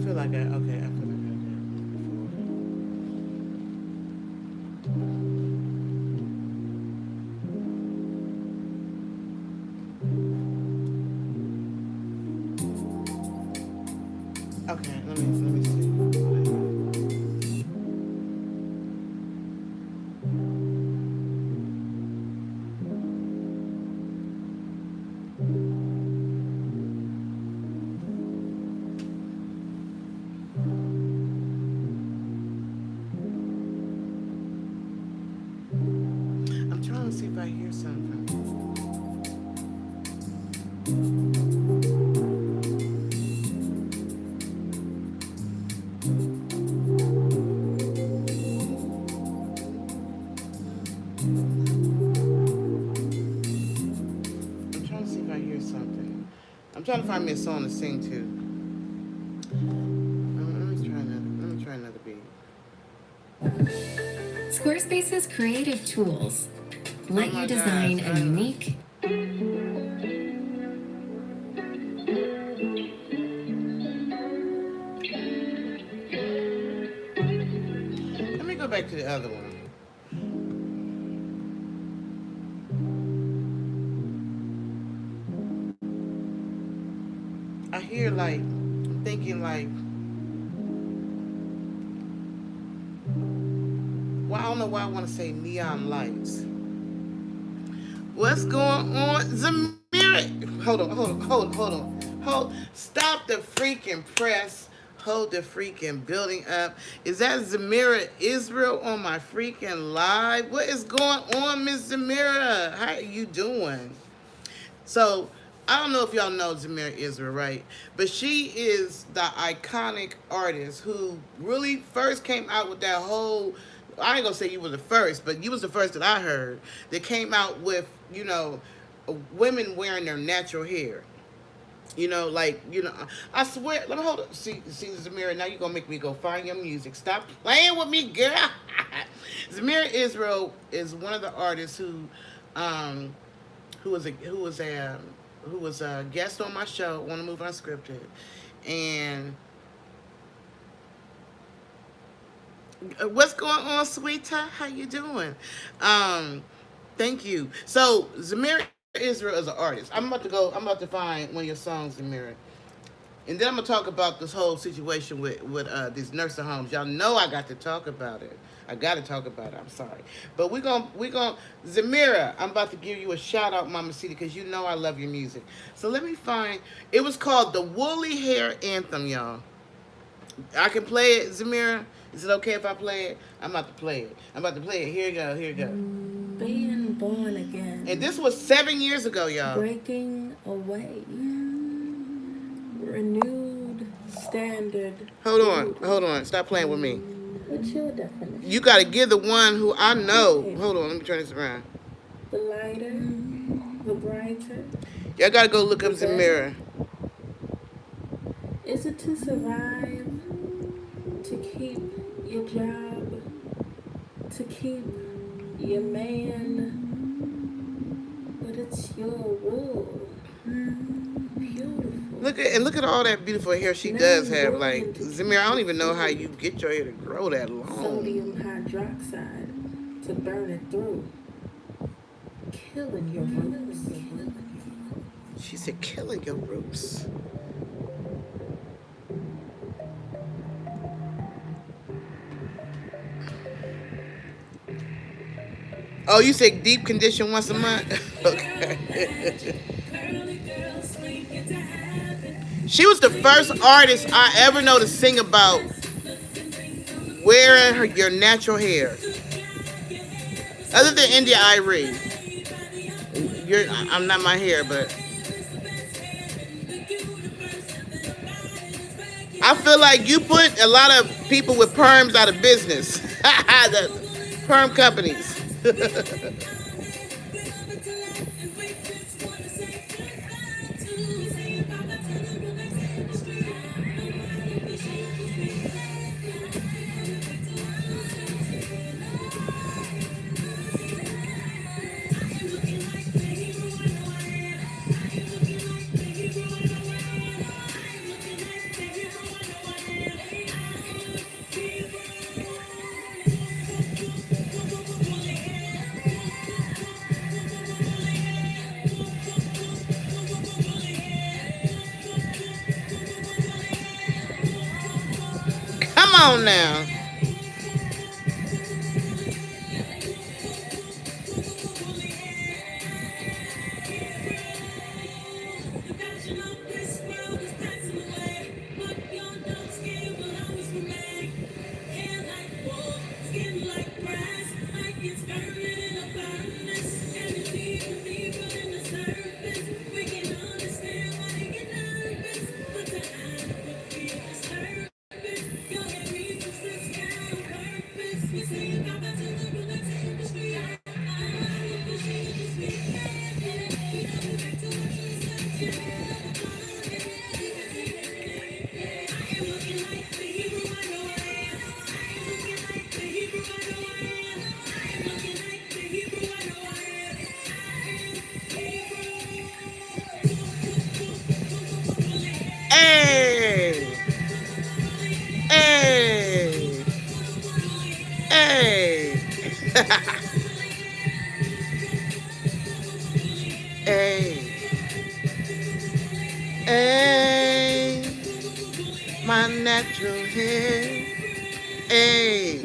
feel like I okay. I feel like I did before. Okay, let me see. I'm trying to see if I hear something from I'm trying to see if I hear something. I'm trying to find me a song to sing to. Let me try another beat. Squarespace's creative tools Oh let my you gosh. design a unique. Let me go back to the other one. I hear like I'm thinking like well, I don't know why I want to say neon lights. What's going on, Zamir? Hold. Stop the freaking press. Hold the freaking building up. Is that Zamira Israel on my freaking live? What is going on, Miss Zamira? How are you doing? So, I don't know if y'all know Zamir Israel, right? But she is the iconic artist who really first came out with that whole. I ain't gonna say you were the first, but you was the first that I heard that came out with, women wearing their natural hair. I swear. Let me hold up. See, Zamira. Now you're gonna make me go find your music. Stop playing with me, girl. Zamira Israel is one of the artists um, who was a guest on my show, Want to Move Unscripted, and what's going on, sweetheart? How you doing? Um, Thank you. So Zamira Israel is an artist. I'm about to find one of your songs, Zamira. And then I'm gonna talk about this whole situation with these nursing homes. Y'all know I got to talk about it. I got to talk about it. I'm sorry, but we gonna Zamira. I'm about to give you a shout out, Mama City, because you know I love your music. So let me find. It was called the Woolly Hair Anthem, y'all. I can play it, Zamira. Is it okay if I play it? I'm about to play it. I'm about to play it. Here you go. Here you go. Being born again. And this was 7 years ago, y'all. Breaking away. Renewed standard. Hold on. Stop playing with me. What's your definition? You got to give the one who I know. Hold on, let me turn this around. The lighter, the brighter. Y'all got to go look up Zamira. Is it to survive, to keep your job, to keep your man? But it's your wool. Beautiful. Look at all that beautiful hair she does have. Like Zamira, I don't even know how you get your hair to grow that long. Sodium hydroxide to burn it through, killing your roots. She said, killing your roots. Oh, you said deep condition once a month? Okay. She was the first artist I ever know to sing about wearing your natural hair. Other than India Irie. I'm not my hair, but I feel like you put a lot of people with perms out of business. The perm companies. on now. Hey, hey, hey, hey, hey, my natural hair. Hey,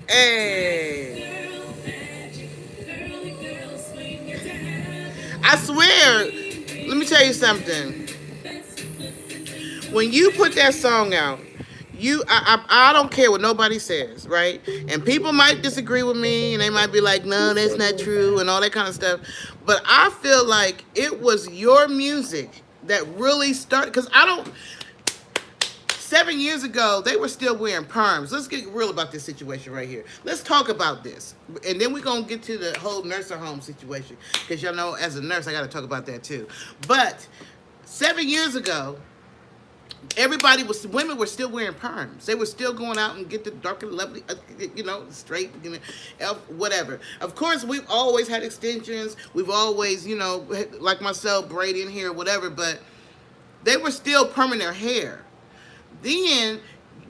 hey. I swear, let me tell you something. When you put that song out, I don't care what nobody says, right? And people might disagree with me, and they might be like, "No, that's not true," and all that kind of stuff. But I feel like it was your music that really started. Because I don't. 7 years ago, they were still wearing perms. Let's get real about this situation right here. Let's talk about this. And then we're going to get to the whole nursing home situation. Because y'all know, as a nurse, I got to talk about that too. But 7 years ago, women were still wearing perms. They were still going out and get the dark and lovely, straight, whatever. Of course, we've always had extensions. We've always, like myself, braiding hair, whatever. But they were still perming their hair. Then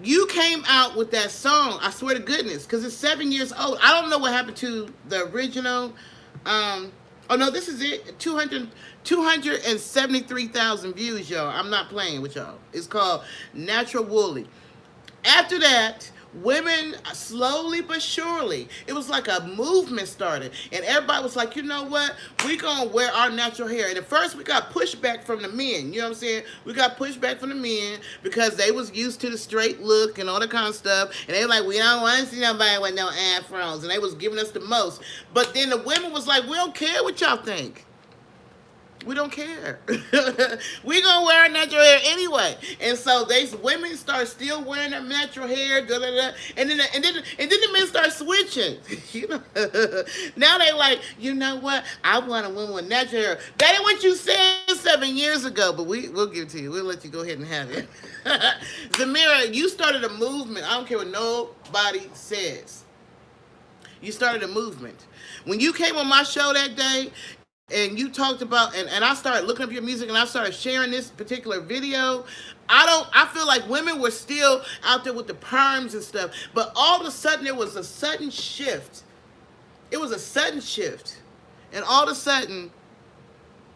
you came out with that song. I swear to goodness, because it's 7 years old. I don't know what happened to the original. Oh no, this is it. 273,000 views, y'all. I'm not playing with y'all. It's called Natural Woolly. After that, women slowly but surely, it was like a movement started, and everybody was like, you know what, we gonna wear our natural hair. And at first we got pushback from the men, you know what I'm saying? We got pushback from the men because they was used to the straight look and all that kind of stuff, and they were like, we don't want to see nobody with no afros, and they was giving us the most. But then the women was like, we don't care what y'all think. We don't care. We gonna wear our natural hair anyway. And so women start still wearing their natural hair, and then the men start switching. Now they like, you know what? I want a woman with natural hair. That ain't what you said 7 years ago, but we'll give it to you. We'll let you go ahead and have it. Zamira, you started a movement. I don't care what nobody says. You started a movement. When you came on my show that day, and you talked about, and I started looking up your music, and I started sharing this particular video. I feel like women were still out there with the perms and stuff, but all of a sudden there was a sudden shift. It was a sudden shift, and all of a sudden,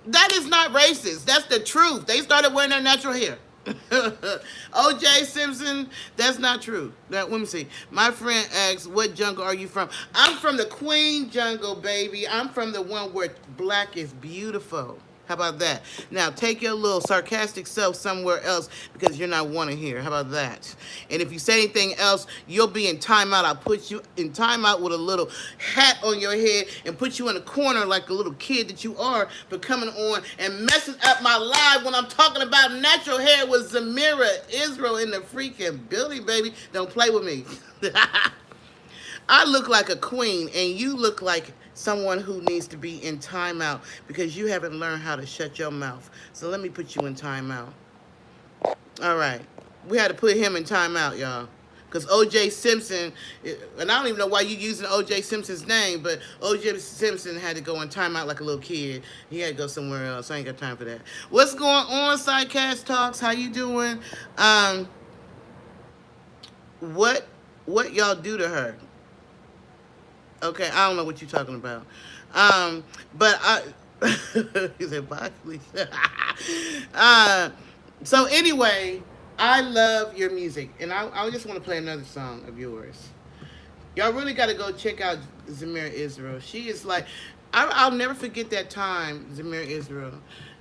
that is not racist. That's the truth. They started wearing their natural hair. OJ Simpson, that's not true. Let me see. My friend asks, what jungle are you from? I'm from the Queen jungle, baby. I'm from the one where black is beautiful. How about that? Now, take your little sarcastic self somewhere else because you're not wanted here. How about that? And if you say anything else, you'll be in timeout. I'll put you in timeout with a little hat on your head and put you in a corner like a little kid that you are for coming on and messing up my live when I'm talking about natural hair with Zamira Israel in the freaking building, baby. Don't play with me. I look like a queen, and you look like someone who needs to be in timeout because you haven't learned how to shut your mouth. So let me put you in timeout. All right. We had to put him in timeout, y'all. Because O.J. Simpson, and I don't even know why you're using O.J. Simpson's name, but O.J. Simpson had to go in timeout like a little kid. He had to go somewhere else. I ain't got time for that. What's going on, Sidecast Talks? How you doing? What y'all do to her? Okay, I don't know what you're talking about. But I, he said, bye, Felicia. uh, so anyway, I love your music, and I just want to play another song of yours. Y'all really got to go check out Zamir Israel. She is like, I'll never forget that time, Zamir Israel,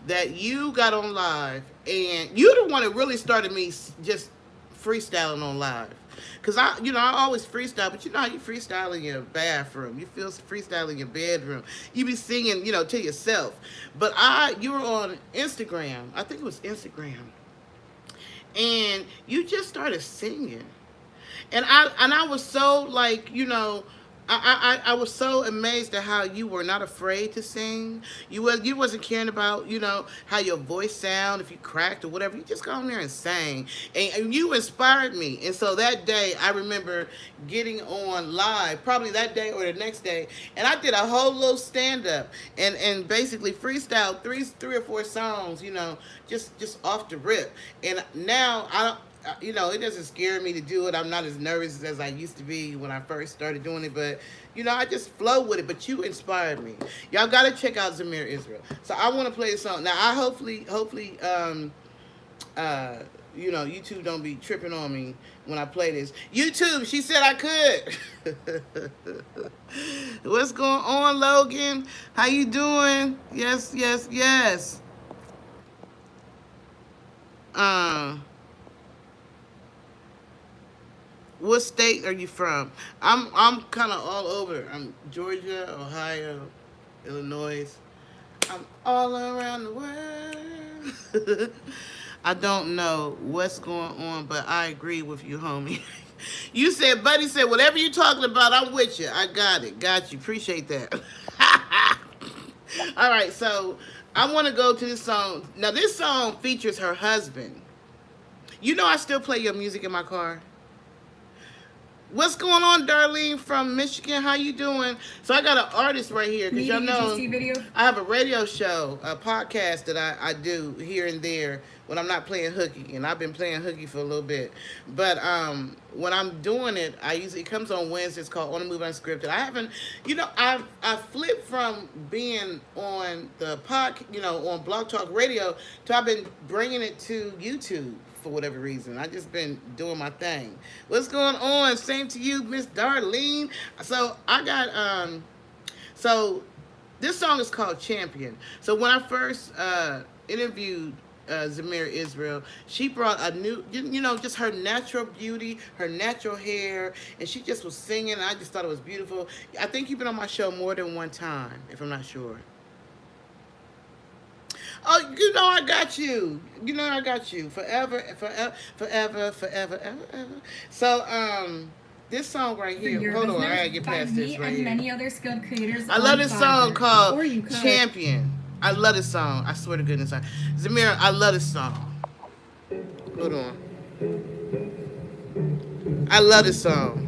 that you got on live, and you the one that really started me just freestyling on live. Cause I always freestyle, but you know how you freestyle in your bathroom, you feel freestyle in your bedroom, you be singing, to yourself. But you were on Instagram, I think it was Instagram, and you just started singing, and I was so like, I was so amazed at how you were not afraid to sing. You wasn't caring about how your voice sound, if you cracked or whatever. You just go in there and sang, and you inspired me. And so that day I remember getting on live, probably that day or the next day, and I did a whole little stand up and basically freestyle three or four songs, just off the rip. And now it doesn't scare me to do it. I'm not as nervous as I used to be when I first started doing it, but I just flow with it. But you inspired me. Y'all gotta check out Zamir Israel. So I want to play a song now. I hopefully, YouTube don't be tripping on me when I play this. YouTube, she said I could. What's going on, Logan? How you doing? Yes, yes, yes. Uh. What state are you from? I'm kind of all over. I'm Georgia, Ohio, Illinois. I'm all around the world. I don't know what's going on, but I agree with you, homie. You said, Buddy said, whatever you're talking about, I'm with you. I got it. Got you. Appreciate that. All right, so I want to go to this song. Now, this song features her husband. I still play your music in my car. What's going on, Darlene from Michigan? How you doing? So I got an artist right here because y'all know I have a radio show, a podcast that I do here and there when I'm not playing hooky, and I've been playing hooky for a little bit. But when I'm doing it, it comes on Wednesday. It's called On the Move Unscripted. I haven't, I flipped from being on the on Blog Talk Radio to I've been bringing it to YouTube. For whatever reason, I just been doing my thing. What's going on? Same to you, Miss Darlene. So I got so this song is called Champion. So when I first interviewed Zamir Israel, she brought a new, just her natural beauty, her natural hair, and she just was singing, and I just thought it was beautiful. I think you've been on my show more than one time, if I'm not sure. Oh, I got you. I got you. Forever, forever, forever, forever, ever, ever. So, this song right here. Hold on, I gotta get past this right here. Many other skilled creators. I love this song called Champion. I love this song. I swear to goodness. Zamir, I love this song. Hold on. I love this song.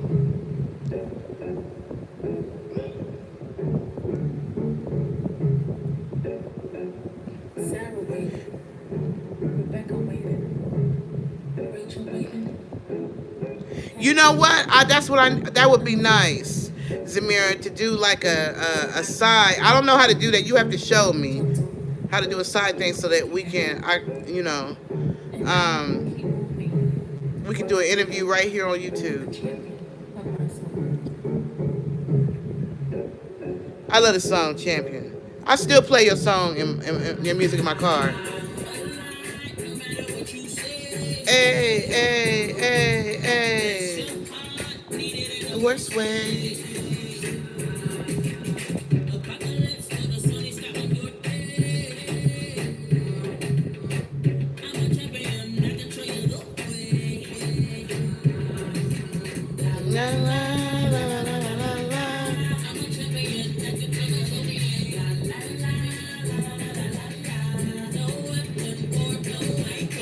You know what? That would be nice, Zamira, to do like a side. I don't know how to do that. You have to show me how to do a side thing so that we can, we can do an interview right here on YouTube. I love the song Champion. I still play your song in your music in my car. Hey, hey, hey, hey. The worst way. La, la, la, la, la, la.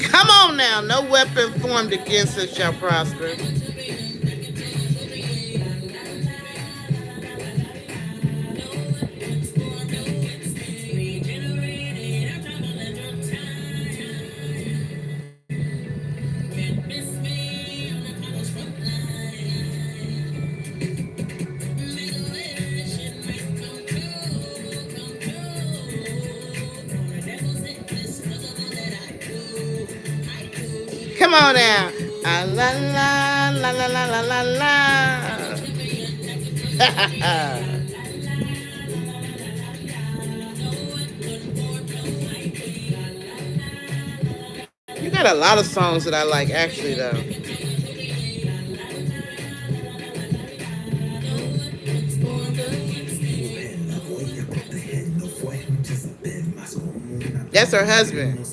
Come on now. No weapon formed against us shall prosper. on now. Ah, la la la la la la la la. You got a lot of songs that I like, actually, though. That's her husband.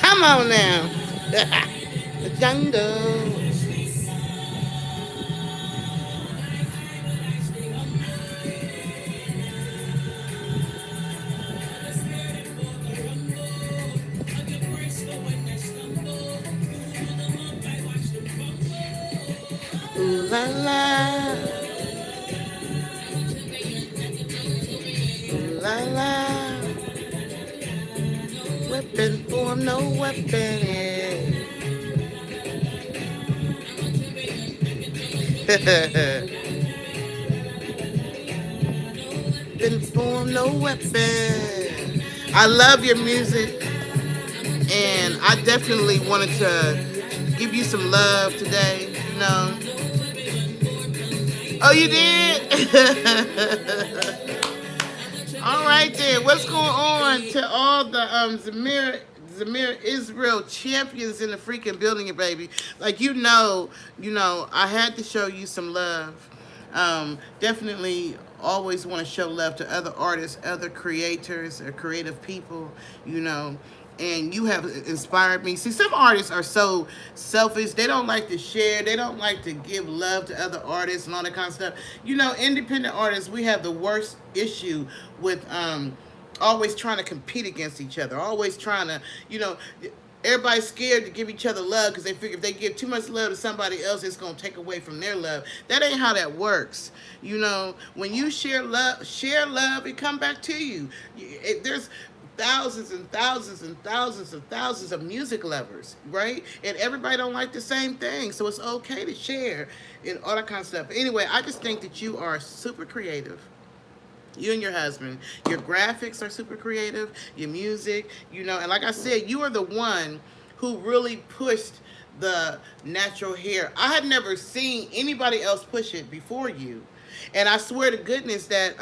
Come on now. The jungle. Ooh la la. Ooh la la. Weapon form, no weapon. Weapon form, no weapon. I love your music, and I definitely wanted to give you some love today. You know. Oh, you did? All right then. What's going on to all the Zamir Israel champions in the freaking building, baby? Like I had to show you some love. Definitely always want to show love to other artists, other creators, or creative people. You know, and you have inspired me. See, some artists are so selfish. They don't like to share. They don't like to give love to other artists and all that kind of stuff. You know, independent artists, we have the worst issue with always trying to compete against each other. Always trying to, everybody's scared to give each other love because they figure if they give too much love to somebody else, it's going to take away from their love. That ain't how that works. You know, when you share love, it come back to you. There's thousands and thousands and thousands and thousands of music lovers, right? And everybody don't like the same thing, so it's okay to share and all that kind of stuff. But anyway, I just think that you are super creative. You and your husband, your graphics are super creative, your music, and like I said, you are the one who really pushed the natural hair. I had never seen anybody else push it before you. And I swear to goodness that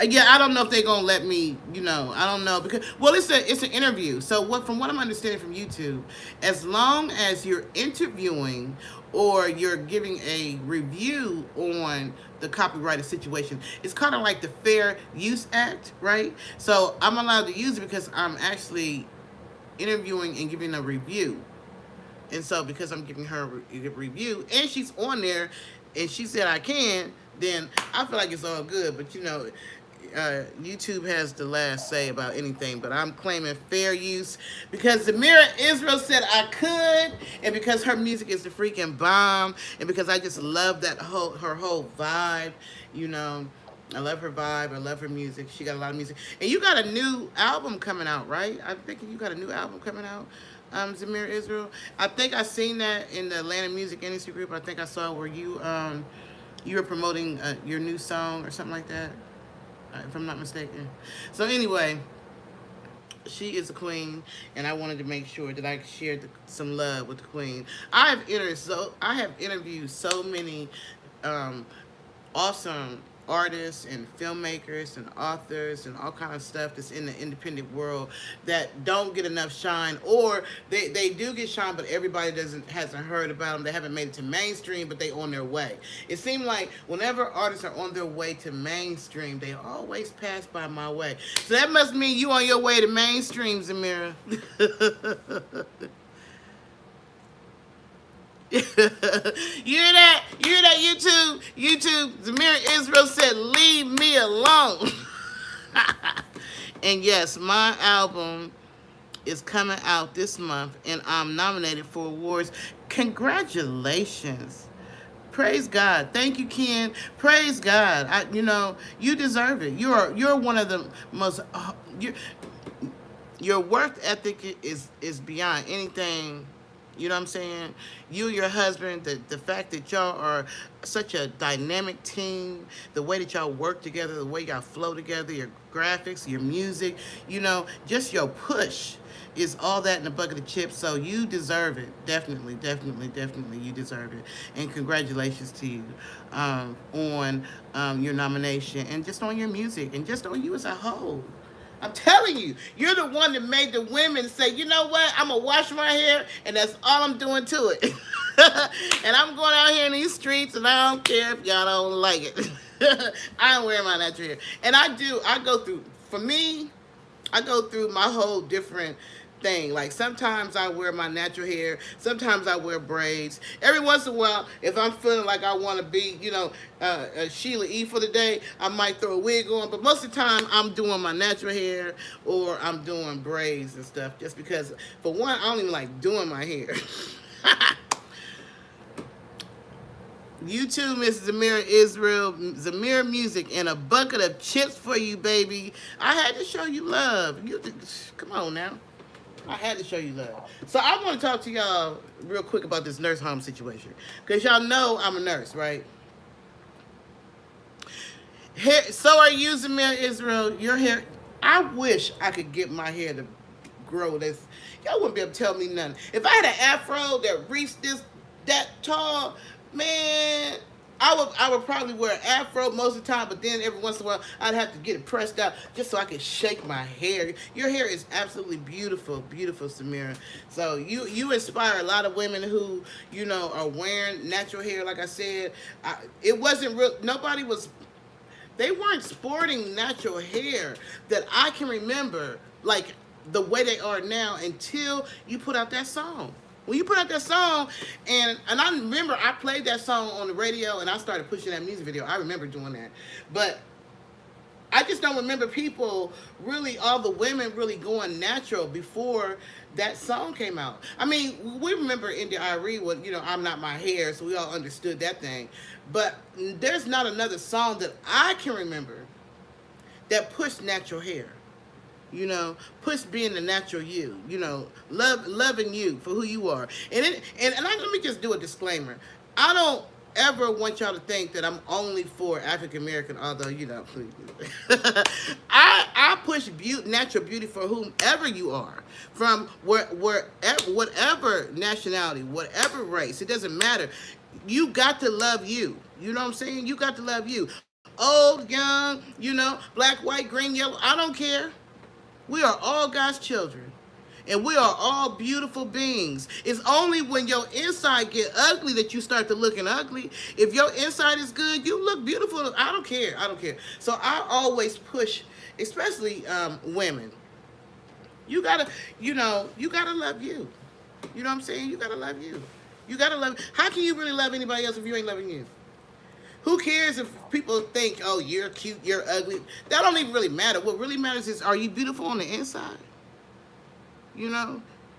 yeah, I don't know if they're gonna let me, I don't know, because it's an interview. So from what I'm understanding from YouTube, as long as you're interviewing or you're giving a review on the copyrighted situation, it's kind of like the Fair Use Act, right? So I'm allowed to use it because I'm actually interviewing and giving a review. And so because I'm giving her a review and she's on there and she said I can, then I feel like it's all good. But YouTube has the last say about anything, but I'm claiming fair use because Zamir Israel said I could, and because her music is the freaking bomb, and because I just love her whole vibe. I love her vibe. I love her music. She got a lot of music, and you got a new album coming out, right? I'm thinking you got a new album coming out. Zamir Israel. I think I seen that in the Atlanta Music Industry Group. I think I saw where you were promoting your new song or something like that, if I'm not mistaken. So anyway, she is a queen, and I wanted to make sure that I shared some love with the queen. I have interviewed so many awesome artists and filmmakers and authors and all kind of stuff that's in the independent world that don't get enough shine, or they do get shine, but everybody hasn't heard about them. They haven't made it to mainstream, but they on their way. It seemed like whenever artists are on their way to mainstream, they always pass by my way. So that must mean you on your way to mainstream, Zamira. You hear that? You hear that, YouTube? YouTube, Zamir Israel said, leave me alone. And yes, my album is coming out this month, and I'm nominated for awards. Congratulations. Praise God. Thank you, Ken. Praise God. You deserve it. You're one of the most your work ethic is beyond anything. You know what I'm saying? You and your husband, the fact that y'all are such a dynamic team, the way that y'all work together, the way y'all flow together, your graphics, your music, just your push is all that in a bucket of chips. So you deserve it. Definitely, definitely, definitely, you deserve it. And congratulations to you on your nomination, and just on your music, and just on you as a whole. I'm telling you, you're the one that made the women say, you know what, I'm going to wash my hair, and that's all I'm doing to it. And I'm going out here in these streets, and I don't care if y'all don't like it. I don't wear my natural hair. And for me, I go through my whole different thing. Like, sometimes I wear my natural hair, sometimes I wear braids. Every once in a while, if I'm feeling like I want to be, Sheila E. for the day, I might throw a wig on. But most of the time, I'm doing my natural hair, or I'm doing braids and stuff. Just because, for one, I don't even like doing my hair. YouTube, Miss Zamir Israel, Zamir Music, and a bucket of chips for you, baby. I had to show you love. Come on now. I had to show you love. So I want to talk to y'all real quick about this nurse home situation. Because y'all know I'm a nurse, right? So are you, Zamir Israel. Your hair, I wish I could get my hair to grow this. Y'all wouldn't be able to tell me nothing. If I had an afro that reached that tall, man, I would probably wear an afro most of the time, but then every once in a while I'd have to get it pressed out just so I could shake my hair. Your hair is absolutely beautiful, beautiful, Samira. So you inspire a lot of women who are wearing natural hair. Like I said, it wasn't real. They weren't sporting natural hair that I can remember, like the way they are now, until you put out that song. When you put out that song, and I remember I played that song on the radio, and I started pushing that music video. I remember doing that. But I just don't remember all the women really going natural before that song came out. I mean, we remember India Arie with, I'm Not My Hair, so we all understood that thing. But there's not another song that I can remember that pushed natural hair. Push being the natural you. Loving you for who you are. And let me just do a disclaimer. I don't ever want y'all to think that I'm only for African American, although I push natural beauty for whomever you are, from whatever nationality, whatever race. It doesn't matter. You got to love you. You know what I'm saying? You got to love you. Old, young, black, white, green, yellow. I don't care. We are all God's children, and we are all beautiful beings. It's only when your inside get ugly that you start to looking ugly. If your inside is good, you look beautiful. I don't care. So I always push, especially women. You gotta love you. You know what I'm saying? You gotta love you. You gotta love. How can you really love anybody else if you ain't loving you? Who cares if people think, oh, you're cute, you're ugly? That don't even really matter. What really matters is, are you beautiful on the inside?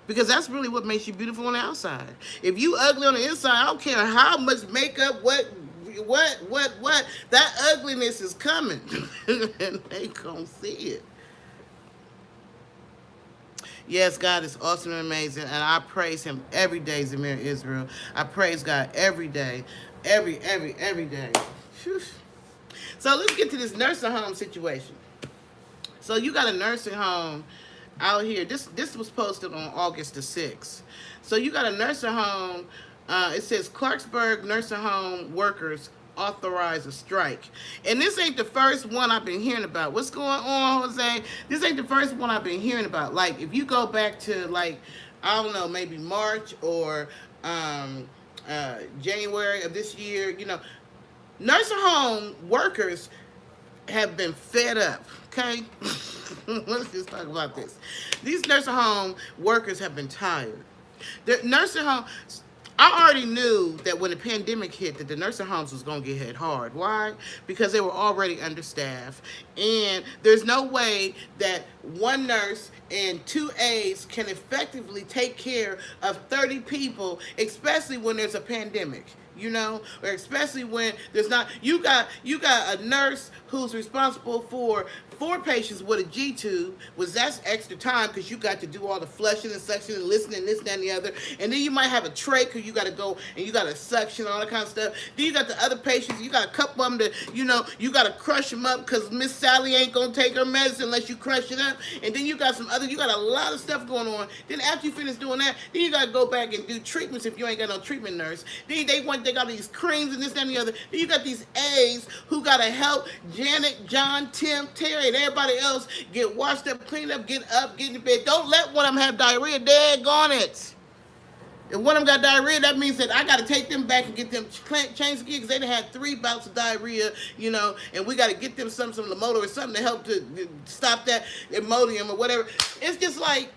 Because that's really what makes you beautiful on the outside. If you ugly on the inside, I don't care how much makeup, what, that ugliness is coming. And they gonna see it. Yes, God is awesome and amazing, and I praise him every day, Zamir Israel. I praise God every day. Every day. Whew. So let's get to this nursing home situation. So you got a nursing home out here. This was posted on August the 6th. So you got a nursing home. It says Clarksburg nursing home workers authorize a strike. And this ain't the first one I've been hearing about. What's going on, Jose? This ain't the first one I've been hearing about. Like, if you go back to, like, I don't know, maybe March or January of this year, nursing home workers have been fed up, okay? Let's just talk about this. These nursing home workers have been tired. The nursing home, I already knew that when the pandemic hit, that the nursing homes was going to get hit hard. Why? Because they were already understaffed, and there's no way that one nurse and two aides can effectively take care of 30 people, especially when there's a pandemic. Or especially when there's not. You got a nurse who's responsible for four patients with a G tube, was that's extra time because you got to do all the flushing and suction and listening, this, that, and the other. And then you might have a trach because you got to go and you got to suction, all that kind of stuff. Then you got the other patients, you got a couple of them that, you got to crush them up because Miss Sally ain't going to take her medicine unless you crush it up. And then you got you got a lot of stuff going on. Then after you finish doing that, then you got to go back and do treatments if you ain't got no treatment nurse. Then they got these creams and this, that, and the other. Then you got these A's who got to help Janet, John, Tim, Terry, and everybody else get washed up, cleaned up, get up, get in bed. Don't let one of them have diarrhea. Daggone it. If one of them got diarrhea, that means that I got to take them back and get them changed again because they done had 3 bouts of diarrhea, and we got to get them some Lamoda or something to help to stop that Imodium or whatever. It's just like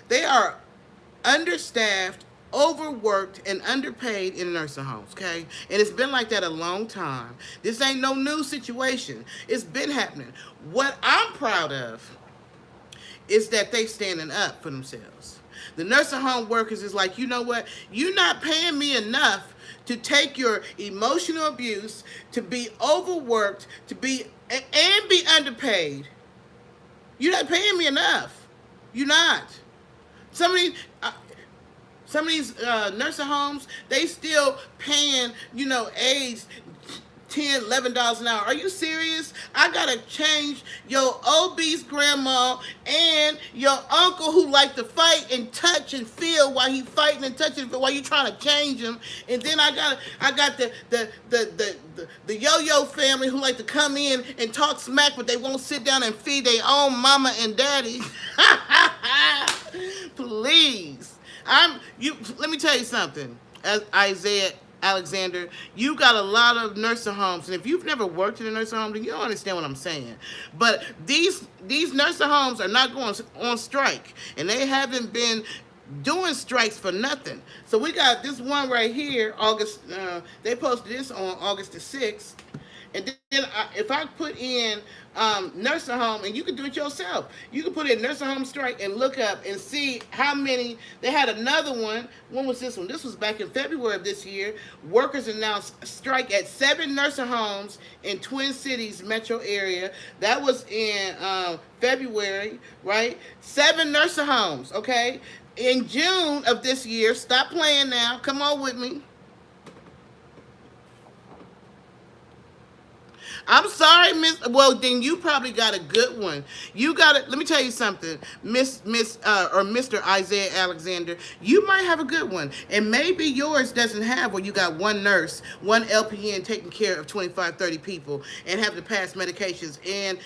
they are understaffed, overworked, and underpaid in nursing homes, okay? And it's been like that a long time. This ain't no new situation. It's been happening. What I'm proud of is that they standing up for themselves. The nursing home workers is like, you know what? You're not paying me enough to take your emotional abuse, to be overworked, and be underpaid. You're not paying me enough. You're not. Some of these nursing homes, they still paying, aides $10, $11 an hour. Are you serious? I gotta change your obese grandma and your uncle who like to fight and touch and feel while he fighting and touching while you trying to change him. And then I got the yo-yo family who like to come in and talk smack, but they won't sit down and feed their own mama and daddy. Please. Let me tell you something, as Isaiah Alexander, you got a lot of nursing homes, and if you've never worked in a nursing home, then you don't understand what I'm saying. But these nursing homes are not going on strike, and they haven't been doing strikes for nothing. So we got this one right here, they posted this on August the 6th, and then if I put in nursing home, and you can do it yourself. You can put in nursing home strike and look up and see how many. They had another one. When was this one? This was back in February of this year. Workers announced strike at 7 nursing homes in Twin Cities metro area. That was in February, right? 7 nursing homes, okay? In June of this year, stop playing now. Come on with me. I'm sorry, Miss. Well, then you probably got a good one. You got it. Let me tell you something, Miss or Mr. Isaiah Alexander. You might have a good one, and maybe yours doesn't have where you got one nurse, one LPN taking care of 25, 30 people, and have to pass medications and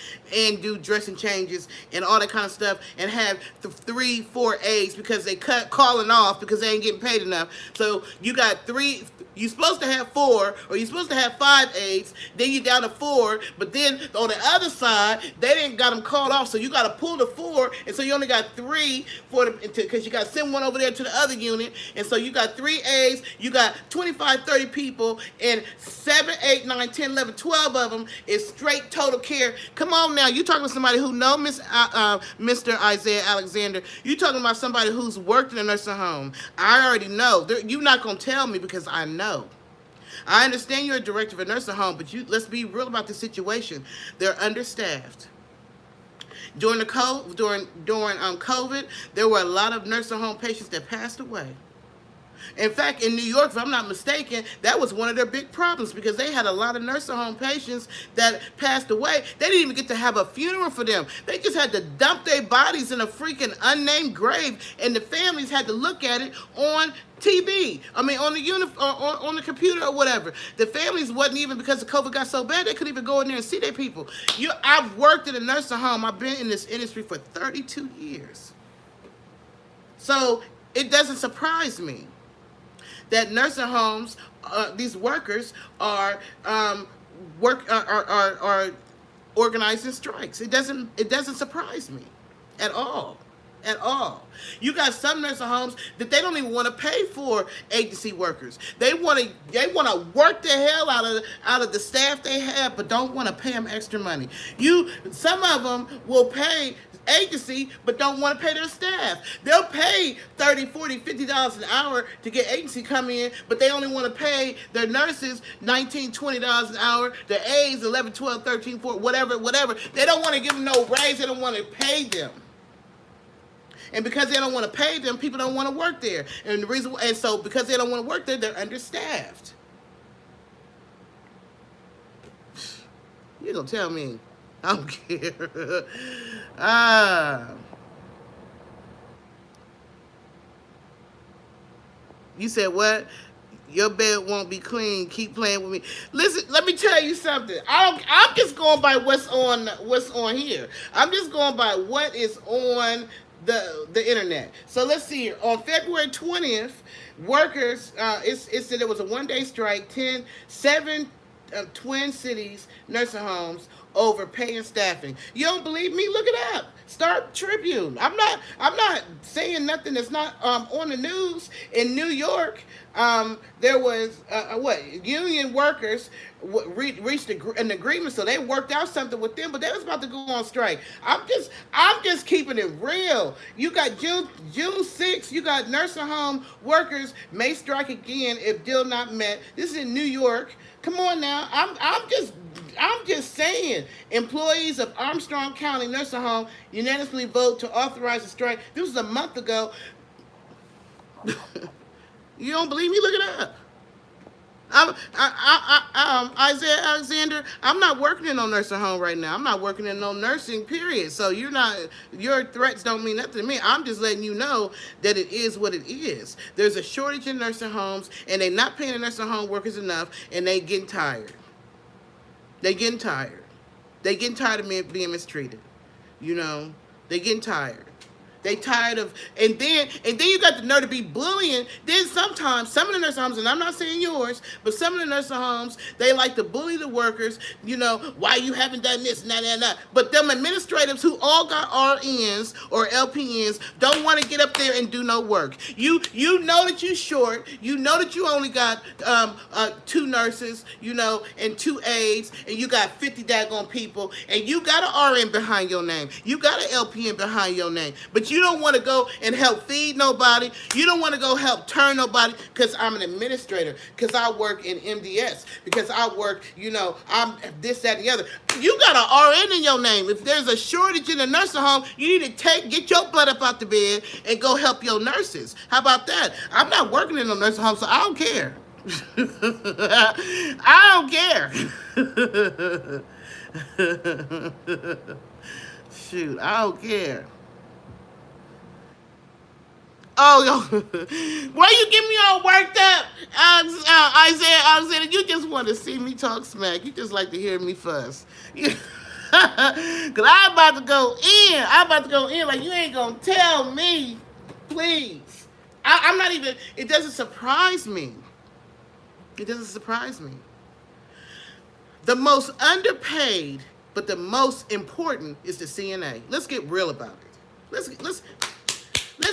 do dressing changes and all that kind of stuff, and have 3, 4 aides because they calling off because they ain't getting paid enough. So you got 3. You're supposed to have 4, or you're supposed to have 5 aides. Then you're down to 4. But then on the other side, they didn't got them called off, so you got to pull the 4, and so you only got 3 because you got to send one over there to the other unit, and so you got 3 aides. You got 25, 30 people, and 7, 8, 9, 10, 11, 12 of them is straight total care. Come on now, you talking to somebody who know Mr. Isaiah Alexander. You talking about somebody who's worked in a nursing home. I already know. You're not gonna tell me because I know. I understand you're a director of a nursing home, but let's be real about the situation. They're understaffed. During COVID, there were a lot of nursing home patients that passed away. In fact, in New York, if I'm not mistaken, that was one of their big problems because they had a lot of nursing home patients that passed away. They didn't even get to have a funeral for them. They just had to dump their bodies in a freaking unnamed grave, and the families had to look at it on TV. I mean, on the computer or whatever. The families wasn't even, because the COVID got so bad, they couldn't even go in there and see their people. I've worked in a nursing home. I've been in this industry for 32 years. So it doesn't surprise me that nursing homes, these workers are organizing strikes. It doesn't surprise me at all. at all. You got some nursing homes that they don't even want to pay for agency workers. They want to work the hell out of the staff they have, but don't want to pay them extra money. Some of them will pay agency but don't want to pay their staff. They'll pay $30, $40, $50 an hour to get agency come in, but they only want to pay their nurses $19, $20 an hour, their aides 11, 12, 13, 14, whatever. They don't want to give them no raise. They don't want to pay them. And because they don't want to pay them, people don't want to work there. And so because they don't want to work there, they're understaffed. You gonna tell me? I don't care. You said what? Your bed won't be clean. Keep playing with me. Listen, let me tell you something. I'm just going by what's on here. I'm just going by what is on the internet. So let's see here. On February 20th, workers, it said it was a one-day strike, seven Twin Cities nursing homes over pay and staffing. You don't believe me? Look it up. Start Tribune. I'm not saying nothing that's not on the news. In New York, there was union workers reached an agreement, so they worked out something with them, but they was about to go on strike. I'm just keeping it real. You got June 6th, you got nursing home workers may strike again if deal not met. This is in New York. Come on now. I'm just saying, employees of Armstrong County Nursing Home unanimously vote to authorize a strike. This was a month ago. You don't believe me? Look it up. Isaiah Alexander, I'm not working in no nursing home right now. I'm not working in no nursing, period. So your threats don't mean nothing to me. I'm just letting you know that it is what it is. There's a shortage in nursing homes, and they're not paying the nursing home workers enough, and they getting tired. They getting tired. They getting tired of being mistreated. You know, they getting tired. They tired of, and then you got the nerve to be bullying. Then sometimes some of the nursing homes, and I'm not saying yours, but some of the nursing homes, they like to bully the workers. You know, why you haven't done this and that. But them administrators who all got RNs or LPNs don't want to get up there and do no work. You know that you short. You know that you only got 2 nurses, you know, and 2 aides, and you got 50 daggone people, and you got an RN behind your name. You got an LPN behind your name, but you don't want to go and help feed nobody. You don't want to go help turn nobody, because I'm an administrator, because I work in MDS, because I work, you know, I'm this, that, and the other. You got an RN in your name. If there's a shortage in a nursing home, you need to get your butt up out the bed and go help your nurses. How about that? I'm not working in a nursing home, so I don't care. I don't care. Shoot, I don't care. Oh, yo. Why you get me all worked up, Isaiah Alexander? You just want to see me talk smack. You just like to hear me fuss. Because I'm about to go in. I'm about to go in like you ain't going to tell me. Please. I'm not even, it doesn't surprise me. It doesn't surprise me. The most underpaid, but the most important is the CNA. Let's get real about it. Let's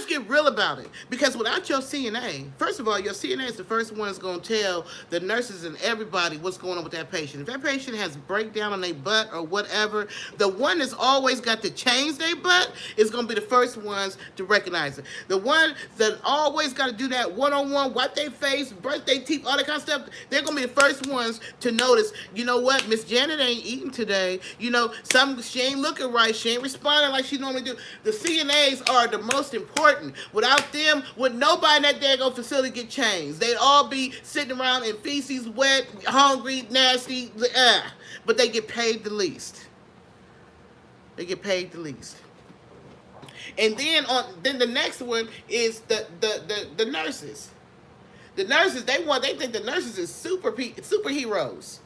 get real about it. Because without your CNA, first of all, your CNA is the first one that's going to tell the nurses and everybody what's going on with that patient. If that patient has breakdown on their butt or whatever, the one that's always got to change their butt is going to be the first ones to recognize it. The one that always got to do that one-on-one, wipe their face, brush their teeth, all that kind of stuff, they're going to be the first ones to notice, you know what, Miss Janet ain't eating today. You know, she ain't looking right. She ain't responding like she normally do. The CNAs are the most important. Without them, would nobody in that daggone facility get changed? They'd all be sitting around in feces, wet, hungry, nasty, but they get paid the least. They get paid the least. And then the next one is the nurses. The nurses, they think the nurses is superheroes.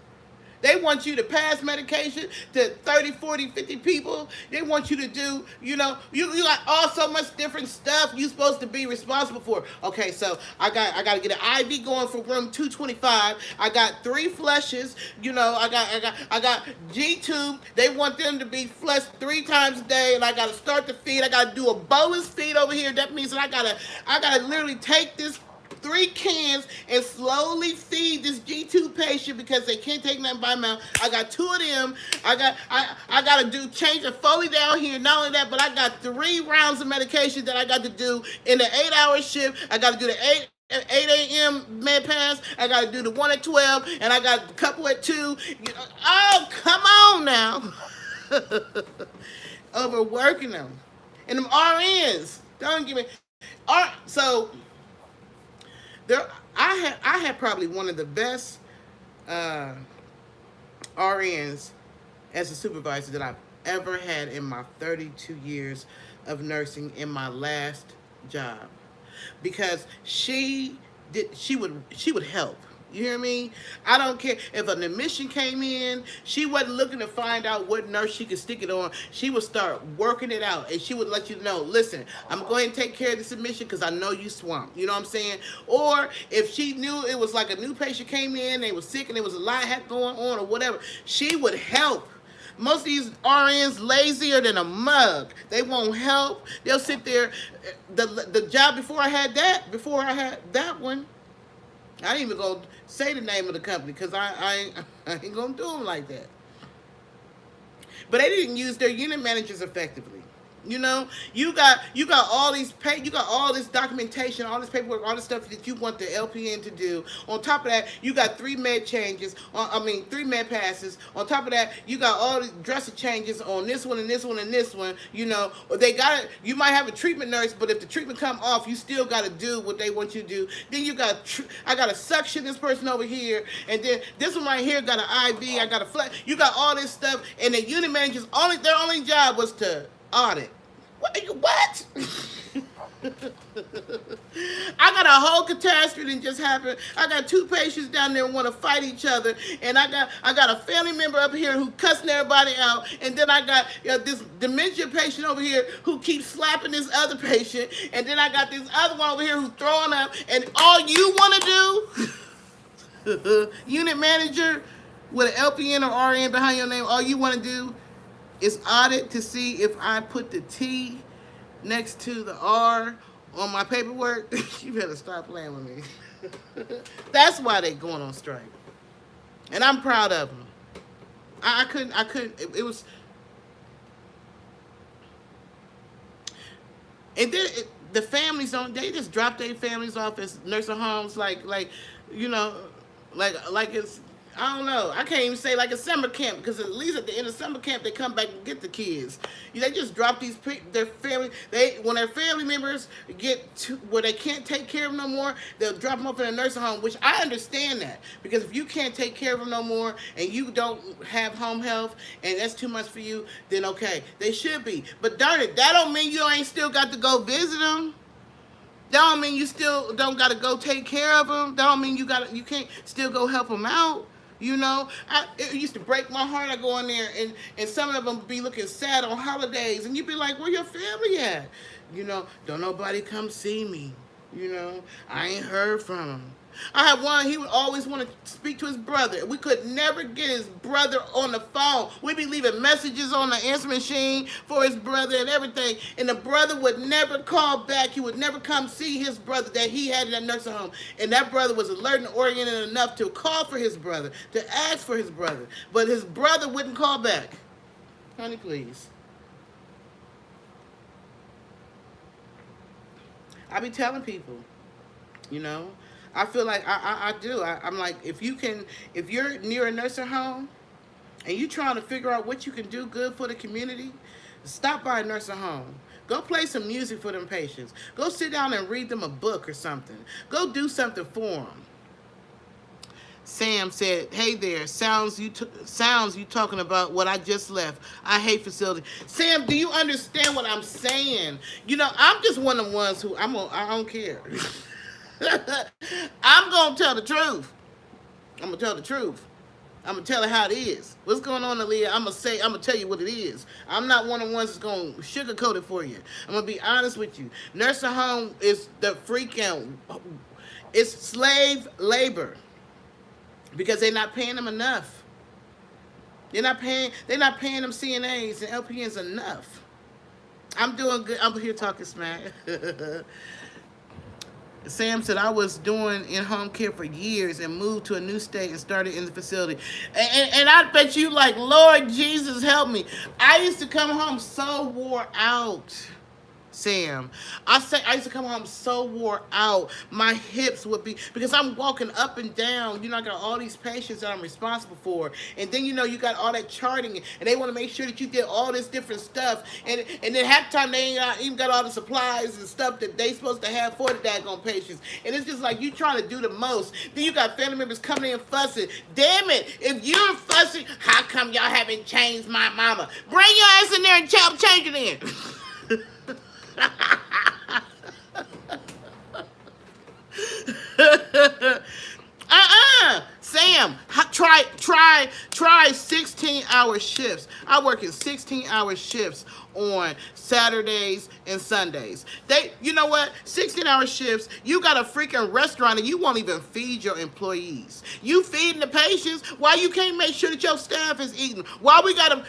They want you to pass medication to 30, 40, 50 people. They want you to do, you got all so much different stuff you supposed to be responsible for. Okay, so I got to get an IV going for room 225. I got 3 flushes. I got G tube. They want them to be flushed 3 times a day, and I got to start the feed. I got to do a bolus feed over here. That means that I gotta literally take this 3 cans and slowly feed this G2 patient because they can't take nothing by mouth. I got 2 of them. I gotta do change a Foley down here. Not only that, but I got 3 rounds of medication that I got to do in the 8-hour shift. I got to do the 8 a.m. med pass. I got to do the one at 12, and I got a couple at 2. Oh, come on now. Overworking them. And them RNs. Don't give me. So there, I had probably one of the best RNs as a supervisor that I've ever had in my 32 years of nursing in my last job, because she would help. You hear me? I don't care if an admission came in. She wasn't looking to find out what nurse she could stick it on. She would start working it out, and she would let you know, listen, I'm going to take care of this admission because I know you swamped. You know what I'm saying? Or if she knew it was like a new patient came in, they was sick, and there was a lot going on or whatever, she would help. Most of these RNs lazier than a mug. They won't help. They'll sit there. The job before I had that one, I didn't even go say the name of the company because I ain't gonna do them like that. But they didn't use their unit managers effectively. You got all these you got all this documentation, all this paperwork, all this stuff that you want the LPN to do. On top of that, you got 3 med changes. 3 med passes. On top of that, you got all the dresser changes on this one and this one and this one. Or they got it. You might have a treatment nurse, but if the treatment come off, you still got to do what they want you to do. Then I got to suction this person over here, and then this one right here got an IV. I got a flat. You got all this stuff, and the unit managers their only job was to audit. What? I got a whole catastrophe that just happened. I got 2 patients down there who want to fight each other, and I got a family member up here who cussing everybody out, and then I got this dementia patient over here who keeps slapping this other patient, and then I got this other one over here who's throwing up, and all you want to do, unit manager with an LPN or RN behind your name, all you want to do is audit to see if I put the T next to the R on my paperwork. You better stop playing with me. That's why they going on strike. And I'm proud of them. I couldn't, it was, and then the families they just drop their families off as nursing homes like it's, I don't know. I can't even say like a summer camp, because at least at the end of summer camp they come back and get the kids. They just drop their family. When their family members get to where they can't take care of them no more, they'll drop them off in a nursing home. Which I understand that, because if you can't take care of them no more and you don't have home health and that's too much for you, then okay, they should be. But darn it, that don't mean you ain't still got to go visit them. That don't mean you still don't got to go take care of them. That don't mean you can't still go help them out. It used to break my heart. I go in there and some of them be looking sad on holidays, and you be like, where your family at? Don't nobody come see me. I ain't heard from him. I had one, he would always want to speak to his brother. We could never get his brother on the phone. We'd be leaving messages on the answer machine for his brother and everything. And the brother would never call back. He would never come see his brother that he had in that nursing home. And that brother was alert and oriented enough to call for his brother, to ask for his brother. But his brother wouldn't call back. Honey, please. I be telling people, I feel like I do. I'm like, if you're near a nursing home and you trying to figure out what you can do good for the community, stop by a nursing home. Go play some music for them patients. Go sit down and read them a book or something. Go do something for them. Sam said, hey there, sounds you talking about what I just left. I hate facility. Sam, do you understand what I'm saying? I'm just one of the ones who I don't care. I'm going to tell the truth. I'm going to tell the truth. I'm gonna tell her how it is. What's going on, Aaliyah? I'm gonna tell you what it is. I'm not one of the ones that's gonna sugarcoat it for you. I'm gonna be honest with you. Nursing home is the freaking, it's slave labor because they're not paying them enough. They're not paying them CNAs and LPNs enough. I'm doing good. I'm here talking smack. Sam said, I was doing in-home care for years and moved to a new state and started in the facility. And I bet you like, Lord Jesus, help me. I used to come home so wore out. Sam, I used to come home so wore out. My hips would be, because I'm walking up and down. I got all these patients that I'm responsible for, and then you got all that charting, and they want to make sure that you did all this different stuff, and then half the time they ain't even got all the supplies and stuff that they supposed to have for the daggone patients, and it's just like you trying to do the most. Then you got family members coming in fussing. Damn it! If you're fussing, how come y'all haven't changed my mama? Bring your ass in there and change it in. Sam, try 16-hour shifts. I work in 16-hour shifts on Saturdays and Sundays. You know what? 16-hour shifts, you got a freaking restaurant and you won't even feed your employees. You feeding the patients while you can't make sure that your staff is eating.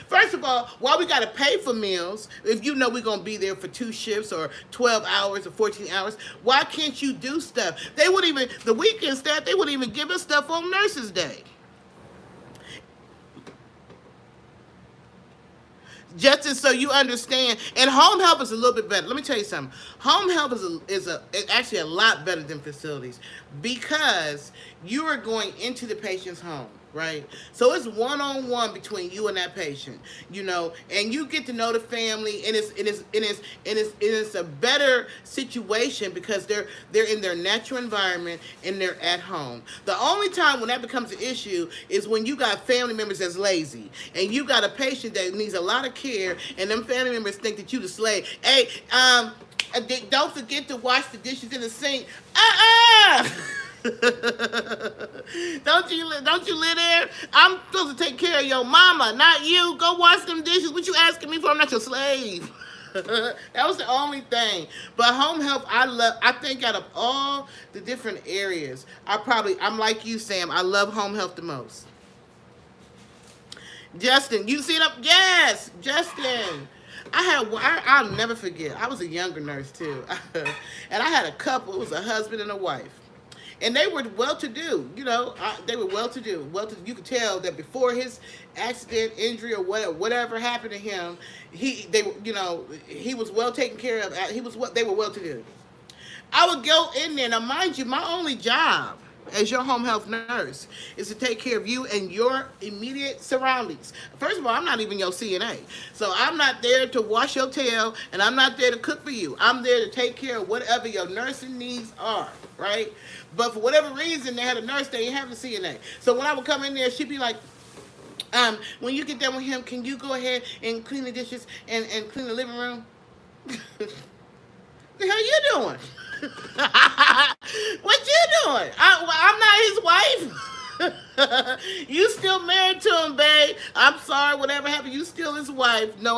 First of all, why we gotta pay for meals if you know we're gonna be there for 2 shifts or 12 hours or 14 hours? Why can't you do stuff? The weekend staff, they wouldn't even give us stuff on Nurses Day. Just so you understand, and home health is a little bit better. Let me tell you something. Home health is actually a lot better than facilities because you are going into the patient's home, right? So it's one-on-one between you and that patient, and you get to know the family, and it's a better situation because they're in their natural environment and they're at home. The only time when that becomes an issue is when you got family members that's lazy, and you got a patient that needs a lot of care, and them family members think that you the slave. Hey, don't forget to wash the dishes in the sink. Don't you live there? I'm supposed to take care of your mama, not you. Go wash them dishes. What you asking me for? I'm not your slave. That was the only thing. But home health, I think out of all the different areas, I'm like you, Sam. I love home health the most. Justin, you see them? Yes, Justin. I'll never forget. I was a younger nurse too, and I had a couple. It was a husband and a wife, and they were well-to-do. They were well-to-do. You could tell that before his accident, injury, or whatever happened to him, he was well taken care of. They were well-to-do. I would go in there. Now, mind you, my only job as your home health nurse is to take care of you and your immediate surroundings. First of all, I'm not even your CNA. So I'm not there to wash your tail, and I'm not there to cook for you. I'm there to take care of whatever your nursing needs are, right? But for whatever reason, they had a nurse, they didn't have a CNA. So when I would come in there, she'd be like, when you get done with him, can you go ahead and clean the dishes and clean the living room? The hell you doing? What you doing? I'm not his wife. You still married to him, babe. I'm sorry, whatever happened, you still his wife. No,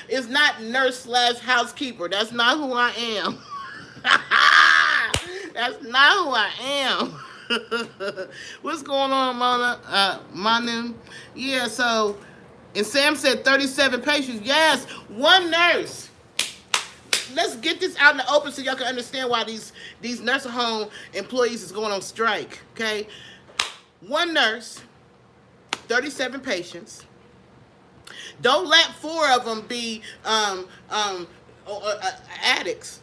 it's not nurse/housekeeper. That's not who I am. That's not who I am. What's going on, Manu? Yeah, so, and Sam said 37 patients. Yes, one nurse. Let's get this out in the open so y'all can understand why these nursing home employees is going on strike, okay? One nurse, 37 patients. Don't let 4 of them be addicts.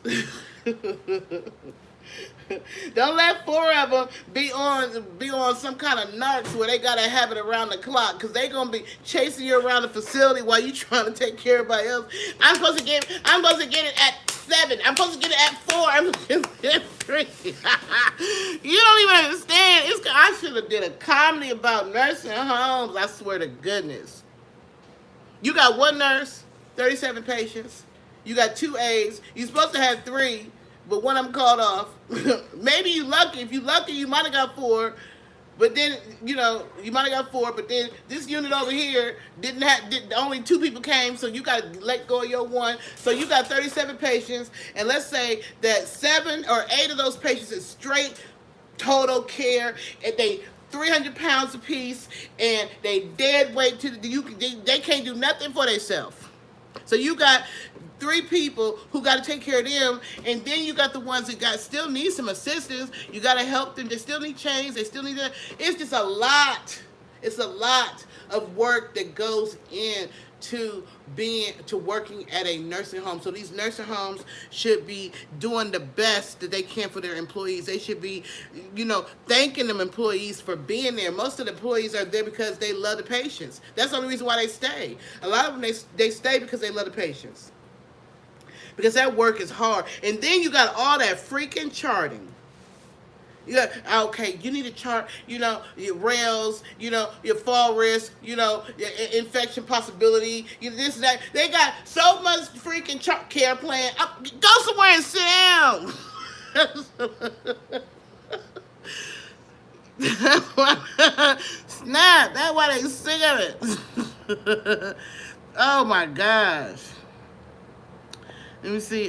Don't let 4 of them be on some kind of narcs where they gotta have it around the clock, because they gonna be chasing you around the facility while you trying to take care of everybody else. I'm supposed to get it at 7. I'm supposed to get it at 4. I'm supposed to get it at 3. You don't even understand. I should have did a comedy about nursing homes. I swear to goodness. You got 1 nurse, 37 patients. You got 2 aides. You're supposed to have 3. But one of them called off. Maybe you lucky. If you lucky, you might have got 4. But then, you might have got four, but then this unit over here only two people came, so you got to let go of your one. So you got 37 patients, and let's say that 7 or 8 of those patients is straight total care, and they 300 pounds apiece, and they dead weight they can't do nothing for themselves. So you got 3 people who got to take care of them, and then you got the ones that still need some assistance. You got to help them. They still need change. They still need that. It's just a lot. It's a lot of work that goes in to working at a nursing home. So these nursing homes should be doing the best that they can for their employees. They should be, thanking them employees for being there. Most of the employees are there because they love the patients. That's the only reason why they stay. A lot of them, they stay because they love the patients. Because that work is hard. And then you got all that freaking charting. Okay, you need to chart, your rails, your fall risk, your infection possibility, this and that. They got so much freaking chart care plan. Go somewhere and sit down. Snap, that's why they sick of it. Oh my gosh. Let me see.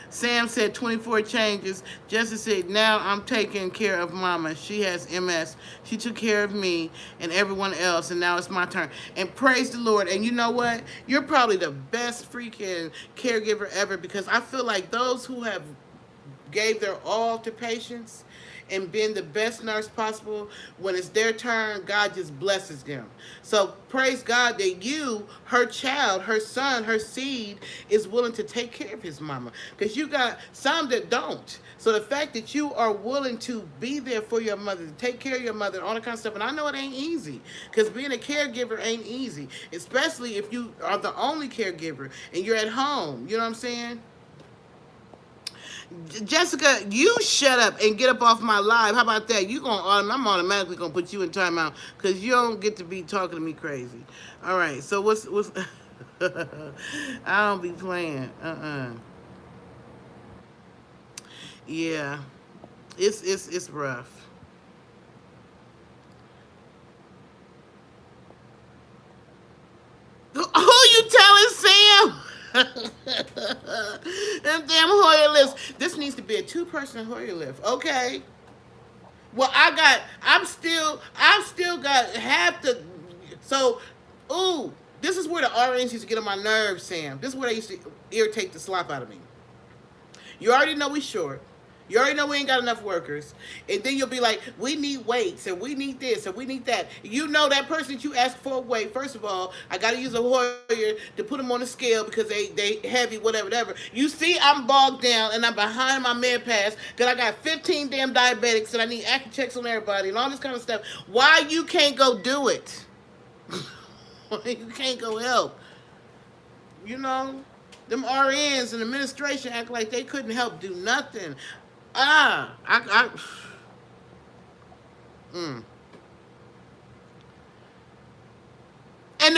Sam said 24 changes. Jessica said, now I'm taking care of Mama. She has MS. She took care of me and everyone else, and now it's my turn. And praise the Lord. And you know what? You're probably the best freaking caregiver ever, because I feel like those who have gave their all to patients and been the best nurse possible, when it's their turn, God just blesses them. So praise God that you, her child, her son, her seed, is willing to take care of his mama. Because you got some that don't. So the fact that you are willing to be there for your mother, to take care of your mother, all that kind of stuff, and I know it ain't easy, because being a caregiver ain't easy, especially if you are the only caregiver and you're at home. You know what I'm saying? Jessica, you shut up and get up off my live. How about that? I'm automatically gonna put you in timeout because you don't get to be talking to me crazy. All right. So what's I don't be playing. Yeah, it's rough. Who you telling, Sam? Them damn Hoyer lifts. This needs to be a 2-person Hoyer lift. Okay. Well, I've still got half the. So, this is where the RNs used to get on my nerves, Sam. This is where they used to irritate the slop out of me. You already know we short. You already know we ain't got enough workers. And then you'll be like, we need weights, and we need this, and we need that. You know that person that you ask for a weight, first of all, I got to use a Hoyer to put them on the scale because they heavy, whatever. You see I'm bogged down, and I'm behind my med pass because I got 15 damn diabetics, and I need active checks on everybody, and all this kind of stuff. Why you can't go do it? You can't go help. Them RNs and administration act like they couldn't help do nothing. Mm. And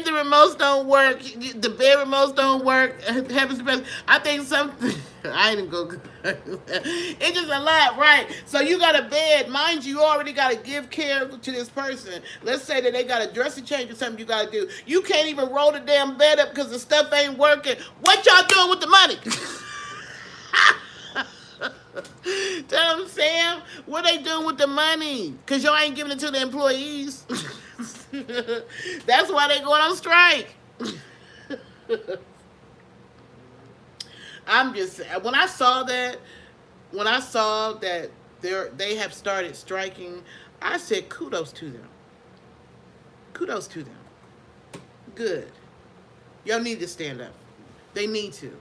the remotes don't work. The bed remotes don't work. Heavens to best. I think something. I ain't even go. It's just a lot, right? So you got a bed, mind you. You already got to give care to this person. Let's say that they got a dressing change or something you got to do. You can't even roll the damn bed up because the stuff ain't working. What y'all doing with the money? Tell them, Sam, what they doing with the money? Because y'all ain't giving it to the employees. That's why they going on strike. I'm just, when I saw that they have started striking, I said kudos to them. Kudos to them. Good. Y'all need to stand up. They need to.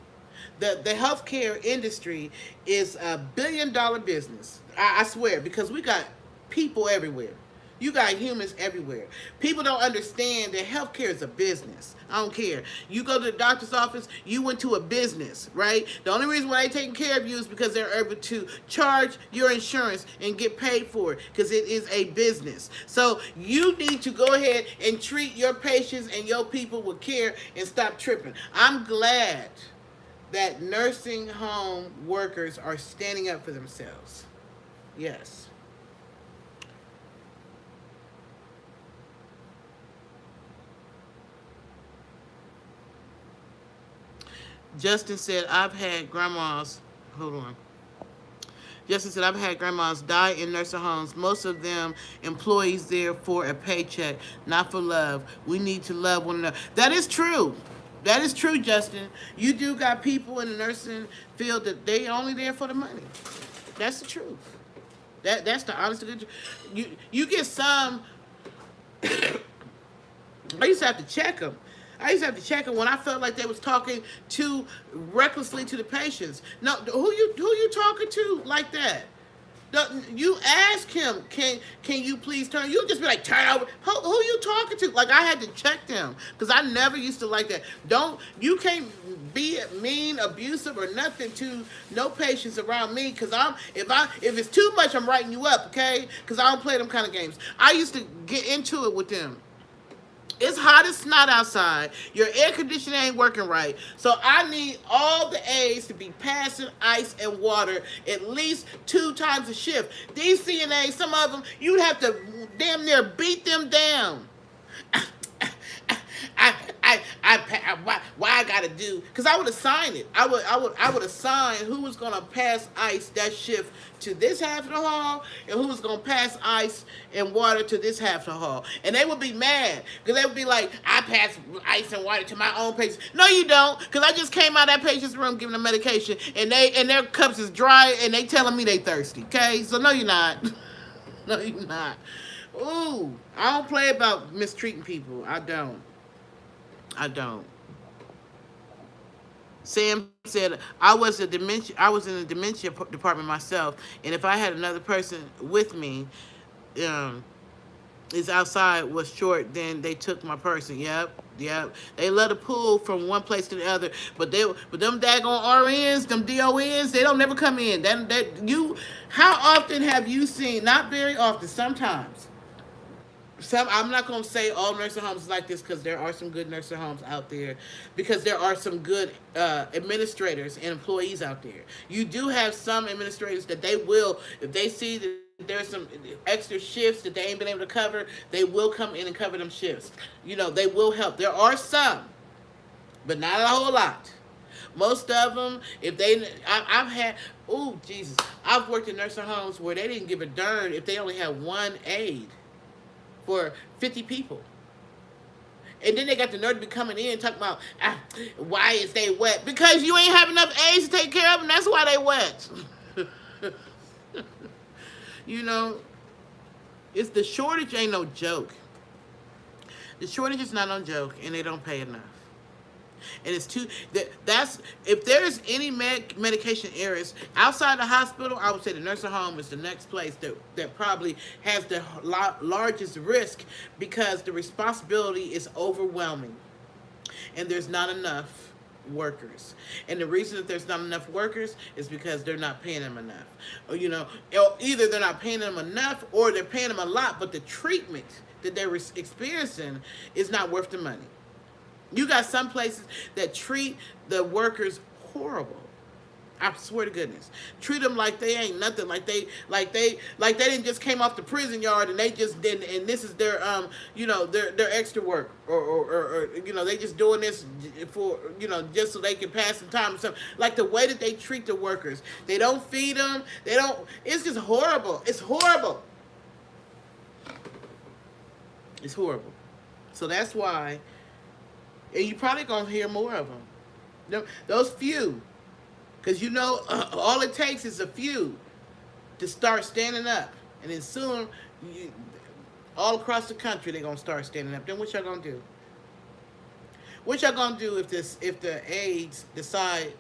The healthcare industry is a billion-dollar business. I swear, because we got people everywhere. You got humans everywhere. People don't understand that healthcare is a business. I don't care. You go to the doctor's office, you went to a business, right? The only reason why they're taking care of you is because they're able to charge your insurance and get paid for it, because it is a business. So you need to go ahead and treat your patients and your people with care and stop tripping. I'm glad that nursing home workers are standing up for themselves. Yes. Justin said, I've had grandmas. Hold on. Justin said, I've had grandmas die in nursing homes, most of them employees there for a paycheck, not for love. We need to love one another. That is true. That is true, Justin. You do got people in the nursing field that they only there for the money. That's the truth. That's the honest to good. You get some. I used to have to check them. I used to have to check them when I felt like they was talking too recklessly to the patients. No, who you talking to like that? You ask him, can you please turn? You just be like, turn over. Who you talking to? Like I had to check them because I never used to like that. You can't be mean, abusive, or nothing to no patients around me because if it's too much, I'm writing you up, okay? Because I don't play them kind of games. I used to get into it with them. It's hot as snot outside. Your air conditioning ain't working right. So I need all the aides to be passing ice and water at least 2 times a shift. These CNAs, some of them, you'd have to damn near beat them down. Why I gotta do? Because I would assign it. I would assign who was gonna pass ice that shift to this half of the hall, and who was gonna pass ice and water to this half of the hall. And they would be mad because they would be like, I pass ice and water to my own patients. No, you don't, because I just came out of that patient's room giving them medication, and their cups is dry, and they telling me they thirsty. Okay, so no, you're not. No, you're not. Ooh, I don't play about mistreating people. I don't. I don't. Sam said, I was in the dementia department myself, and if I had another person with me, is outside was short, then they took my person. Yep. They let it pull from one place to the other, but them daggone RNs, them DONs, they don't never come in. How often have you seen? Not very often. Sometimes. I'm not going to say all nursing homes is like this because there are some good nursing homes out there, because there are some good administrators and employees out there. You do have some administrators that they will, if they see that there's some extra shifts that they ain't been able to cover, they will come in and cover them shifts. They will help. There are some, but not a whole lot. Most of them, I've had, oh, Jesus, I've worked in nursing homes where they didn't give a darn if they only had one aide for 50 people. And then they got the nerve to be coming in talking about, why is they wet? Because you ain't have enough aides to take care of them. That's why they wet. It's the shortage ain't no joke. The shortage is not no joke, and they don't pay enough. And it's that's if there's any medication errors outside the hospital, I would say the nursing home is the next place that probably has the largest risk, because the responsibility is overwhelming and there's not enough workers. And the reason that there's not enough workers is because they're not paying them enough. Or, either they're not paying them enough or they're paying them a lot, but the treatment that they're experiencing is not worth the money. You got some places that treat the workers horrible. I swear to goodness, treat them like they ain't nothing. Like they didn't just came off the prison yard and they just didn't. And this is their their extra work, or they just doing this for just so they can pass some time or something. Like the way that they treat the workers, they don't feed them. They don't. It's just horrible. It's horrible. It's horrible. So that's why. And you probably gonna hear more of them. Those few, because all it takes is a few to start standing up, and then soon, all across the country they're gonna start standing up. Then what y'all gonna do? What y'all gonna do if the aides decide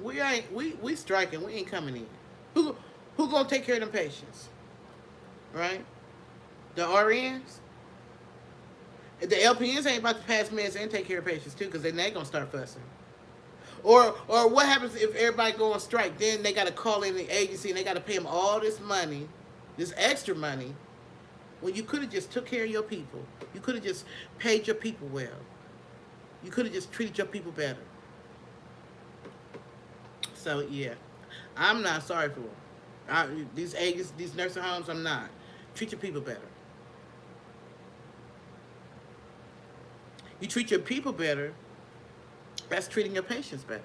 we striking, we ain't coming in? Who gonna take care of them patients? Right? The RNs. The LPNs ain't about to pass meds and take care of patients too, because then they gonna start fussing. Or what happens if everybody go on strike? Then they gotta call in the agency and they gotta pay them all this money, this extra money, when you could have just took care of your people. You could have just paid your people well. You could have just treated your people better. So yeah, I'm not sorry for them. These agents, these nursing homes, I'm not. Treat your people better. You treat your people better, that's treating your patients better.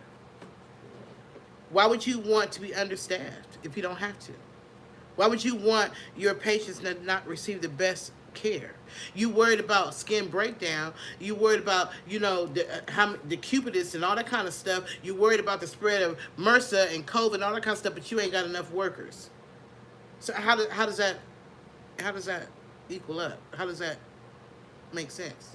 Why would you want to be understaffed if you don't have to? Why would you want your patients to not receive the best care? You worried about skin breakdown. You worried about, the cupidities and all that kind of stuff. You worried about the spread of MRSA and COVID and all that kind of stuff, but you ain't got enough workers. So how does that equal up? How does that make sense?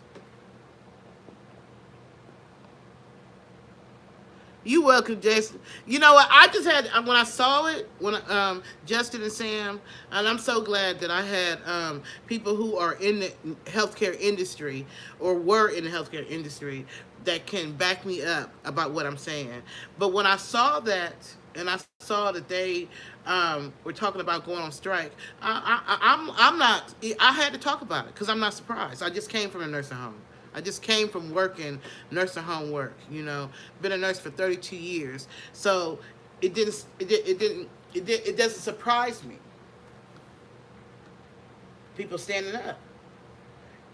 You welcome, Jason. You know what? I just had when I saw it when Justin and Sam, and I'm so glad that I had people who are in the healthcare industry or were in the healthcare industry that can back me up about what I'm saying. But when I saw that, and I saw that they were talking about going on strike, I'm not. I had to talk about it because I'm not surprised. I just came from a nursing home. I just came from working nursing home work. Been a nurse for 32 years, so it doesn't surprise me. People standing up,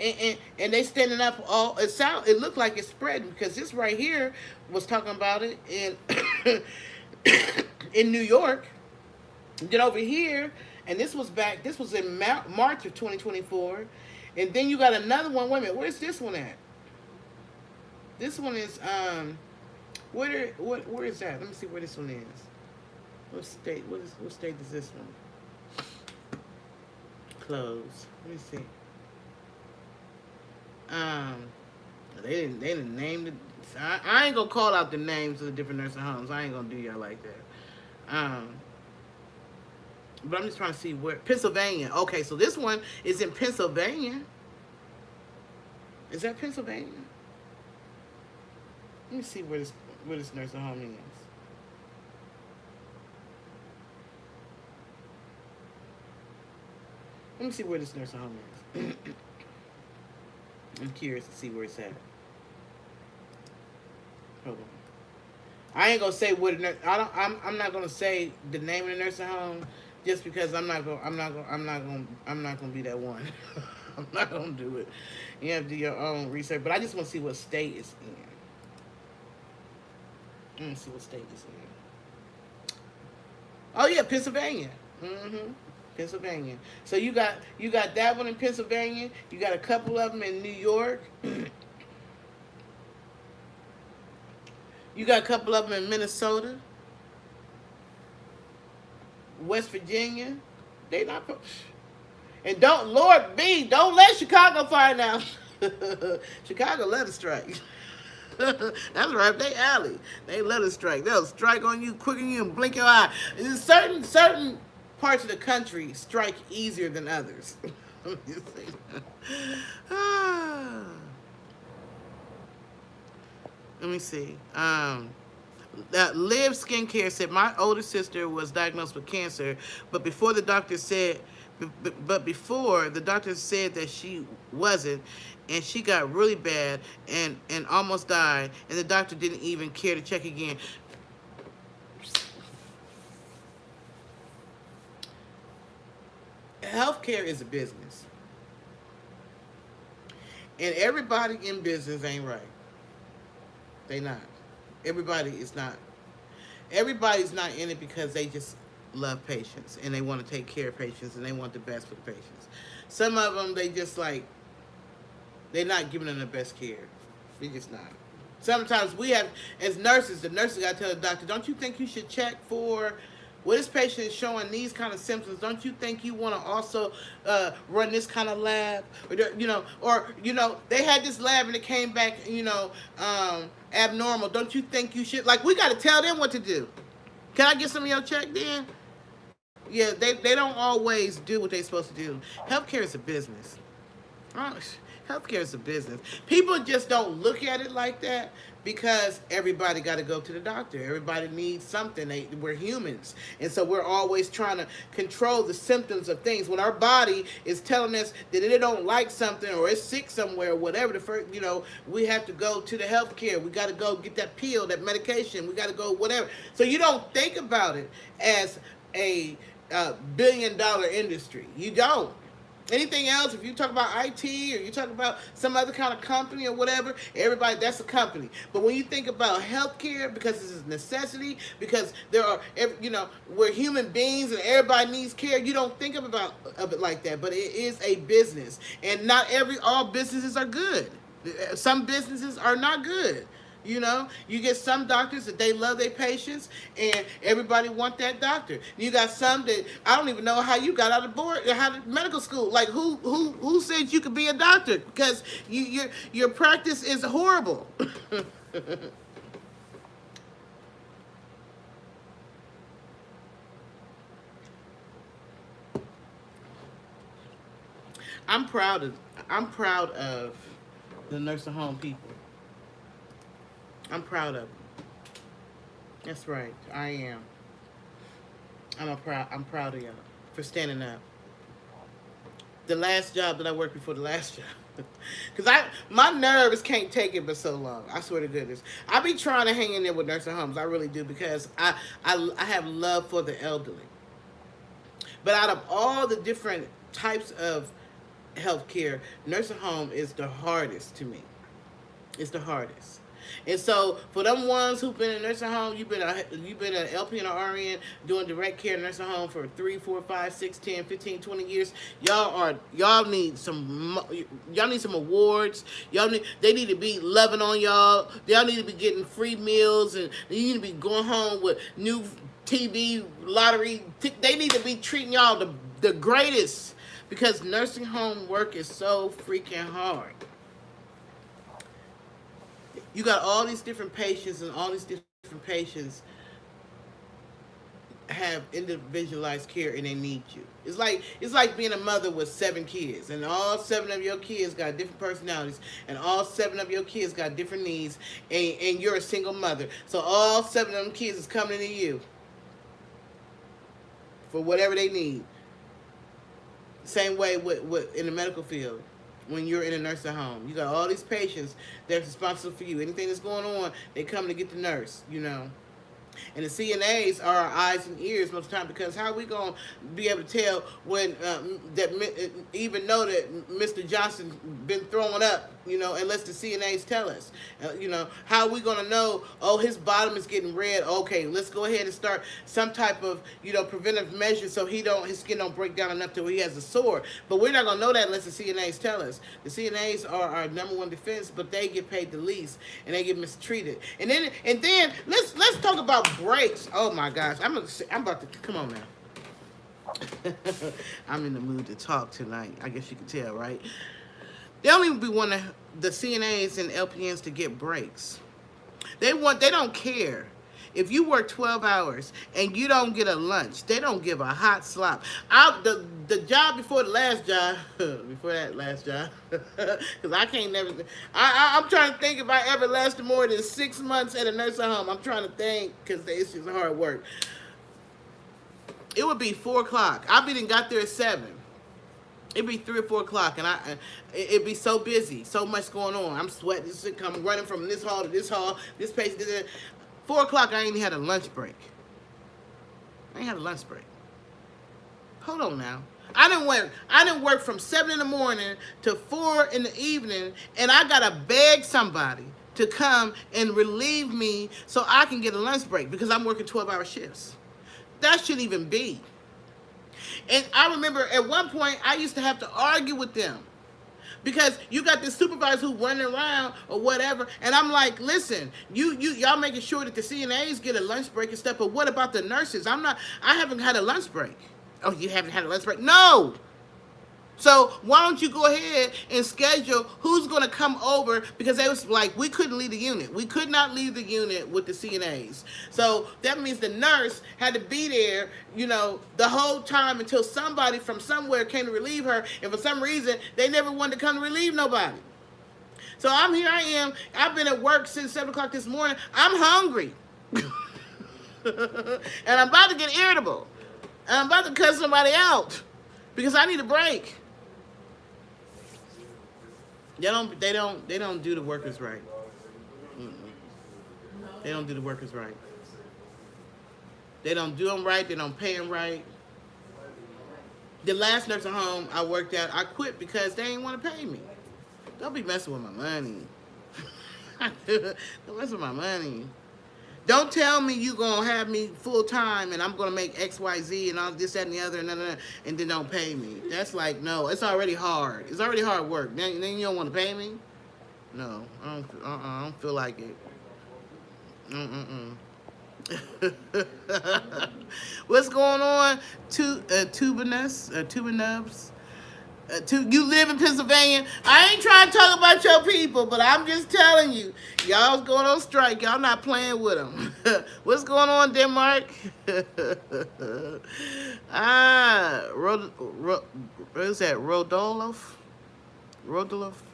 and they standing up. It looked like it's spreading because this right here was talking about it in in New York. And then over here, and this was in March of 2024. And then you got another one. Wait a minute, where's this one at? This one is where is that? Let me see where this one is. What state is this one? Close. Let me see. They didn't name it. I ain't gonna call out the names of the different nursing homes. I ain't gonna do y'all like that. But I'm just trying to see where. Pennsylvania. Okay, so this one is in Pennsylvania. Is that Pennsylvania? Let me see where this nursing home is. Let me see where this nursing home is. I'm curious to see where it's at. Hold on. I ain't gonna say what I'm not gonna say the name of the nursing home just because I'm not gonna be that one. I'm not gonna do it. You have to do your own research, but I just want to see what state it's in. Let me see what state it's in. Oh yeah, Pennsylvania. Pennsylvania. So you got that one in Pennsylvania. You got a couple of them in New York. You got a couple of them in Minnesota, West Virginia. They not. And don't let Chicago find out. Chicago let us strike. That's right, they alley. They let us strike. They'll strike on you, quicken you, and blink your eye. Certain parts of the country strike easier than others. Let me see. Live Skincare said my older sister was diagnosed with cancer, but before the doctor said that she wasn't, and she got really bad and almost died, and the doctor didn't even care to check again. Healthcare is a business, and everybody in business ain't right. They not. Everybody's not in it because they just love patients and they want to take care of patients and they want the best for the patients. Some of them, they're not giving them the best care. They're just not. Sometimes we have, as nurses, the nurses got to tell the doctor, don't you think you should check for, well, this patient is showing these kind of symptoms. Don't you think you want to also run this kind of lab? Or they had this lab and it came back, abnormal. Don't you think you should? Like, we got to tell them what to do. Can I get some of your check then? Yeah, they don't always do what they're supposed to do. Healthcare is a business. Healthcare is a business. People just don't look at it like that because everybody got to go to the doctor. Everybody needs something. We're humans. And so we're always trying to control the symptoms of things. When our body is telling us that it don't like something or it's sick somewhere or whatever, we have to go to the healthcare. We got to go get that pill, that medication. We got to go whatever. So you don't think about it as a billion-dollar industry. You don't. Anything else, if you talk about IT or you talk about some other kind of company or whatever, everybody, that's a company. But when you think about healthcare, because it's a necessity, because there are, we're human beings and everybody needs care, you don't think of it like that. But it is a business, and not all businesses are good. Some businesses are not good. You get some doctors that they love their patients, and everybody want that doctor. You got some that I don't even know how you got out of medical school. Like who said you could be a doctor? Because your practice is horrible. I'm proud of the nursing home people. I'm proud of them. That's right. I am. I'm proud of y'all for standing up. The last job that I worked before the last job. Because my nerves can't take it but so long. I swear to goodness. I be trying to hang in there with nursing homes. I really do, because I have love for the elderly. But out of all the different types of healthcare, nursing home is the hardest to me. It's the hardest. And so for them ones who've been in nursing home, you've been an LP and an RN doing direct care in nursing home for 3, 4, 5, 6, 10, 15, 20 years. Y'all need some awards. They need to be loving on y'all. Y'all need to be getting free meals, and you need to be going home with new TV lottery. They need to be treating y'all the greatest, because nursing home work is so freaking hard. You got all these different patients, and all these different patients have individualized care, and they need you. It's like being a mother with 7 kids, and all 7 of your kids got different personalities, and all 7 of your kids got different needs, and you're a single mother. So all 7 of them kids is coming to you for whatever they need. Same way with in the medical field. When you're in a nursing home, you got all these patients that's responsible for you. Anything that's going on, they come to get the nurse, And the CNAs are our eyes and ears most of the time, because how are we going to be able to tell when even know that Mr. Johnson been throwing up, unless the CNAs tell us. How are we going to know, his bottom is getting red, okay, let's go ahead and start some type of, preventive measure so his skin don't break down enough to where he has a sore. But we're not going to know that unless the CNAs tell us. The CNAs are our number one defense, but they get paid the least, and they get mistreated. And then let's talk about breaks. Oh my gosh, I'm about to come on now. I'm in the mood to talk tonight. I guess you can tell, right? They don't even want the CNAs and LPNs to get breaks. They don't care. If you work 12 hours and you don't get a lunch, they don't give a hot slop. The job before the last job, before that last job, because I can't never. I'm trying to think if I ever lasted more than 6 months at a nursing home. I'm trying to think, because it's just hard work. It would be 4 o'clock. Got there at 7. It'd be 3 or 4 o'clock, and it'd be so busy, so much going on. I'm sweating, I'm running from this hall to this hall, this patient, 4 o'clock, I ain't had a lunch break. Hold on now. I didn't work from 7 in the morning to 4 in the evening, and I gotta beg somebody to come and relieve me so I can get a lunch break, because I'm working 12-hour shifts. That shouldn't even be. And I remember at one point, I used to have to argue with them, because you got this supervisor who running around or whatever, and I'm like, listen, y'all making sure that the CNAs get a lunch break and stuff, but what about the nurses? I haven't had a lunch break. Oh, you haven't had a lunch break? No. So why don't you go ahead and schedule who's going to come over, because they was like, we couldn't leave the unit. We could not leave the unit with the CNAs. So that means the nurse had to be there, the whole time until somebody from somewhere came to relieve her. And for some reason, they never wanted to come to relieve nobody. So here I am. I've been at work since 7 o'clock this morning. I'm hungry. And I'm about to get irritable. And I'm about to cut somebody out, because I need a break. They don't do the workers right. They don't do the workers right. They don't do them right. They don't pay them right. The last nursing home I worked at, I quit because they didn't want to pay me. Don't be messing with my money. Don't mess with my money. Don't tell me you gonna have me full time and I'm gonna make X, Y, Z and all this, that, and the other, and then don't pay me. That's like no. It's already hard. It's already hard work. Then you don't want to pay me. No, I don't feel like it. What's going on? Tubanubs. You live in Pennsylvania. I ain't trying to talk about your people, but I'm just telling you, y'all's going on strike. Y'all not playing with them. What's going on, Denmark? What is that? Rodolph?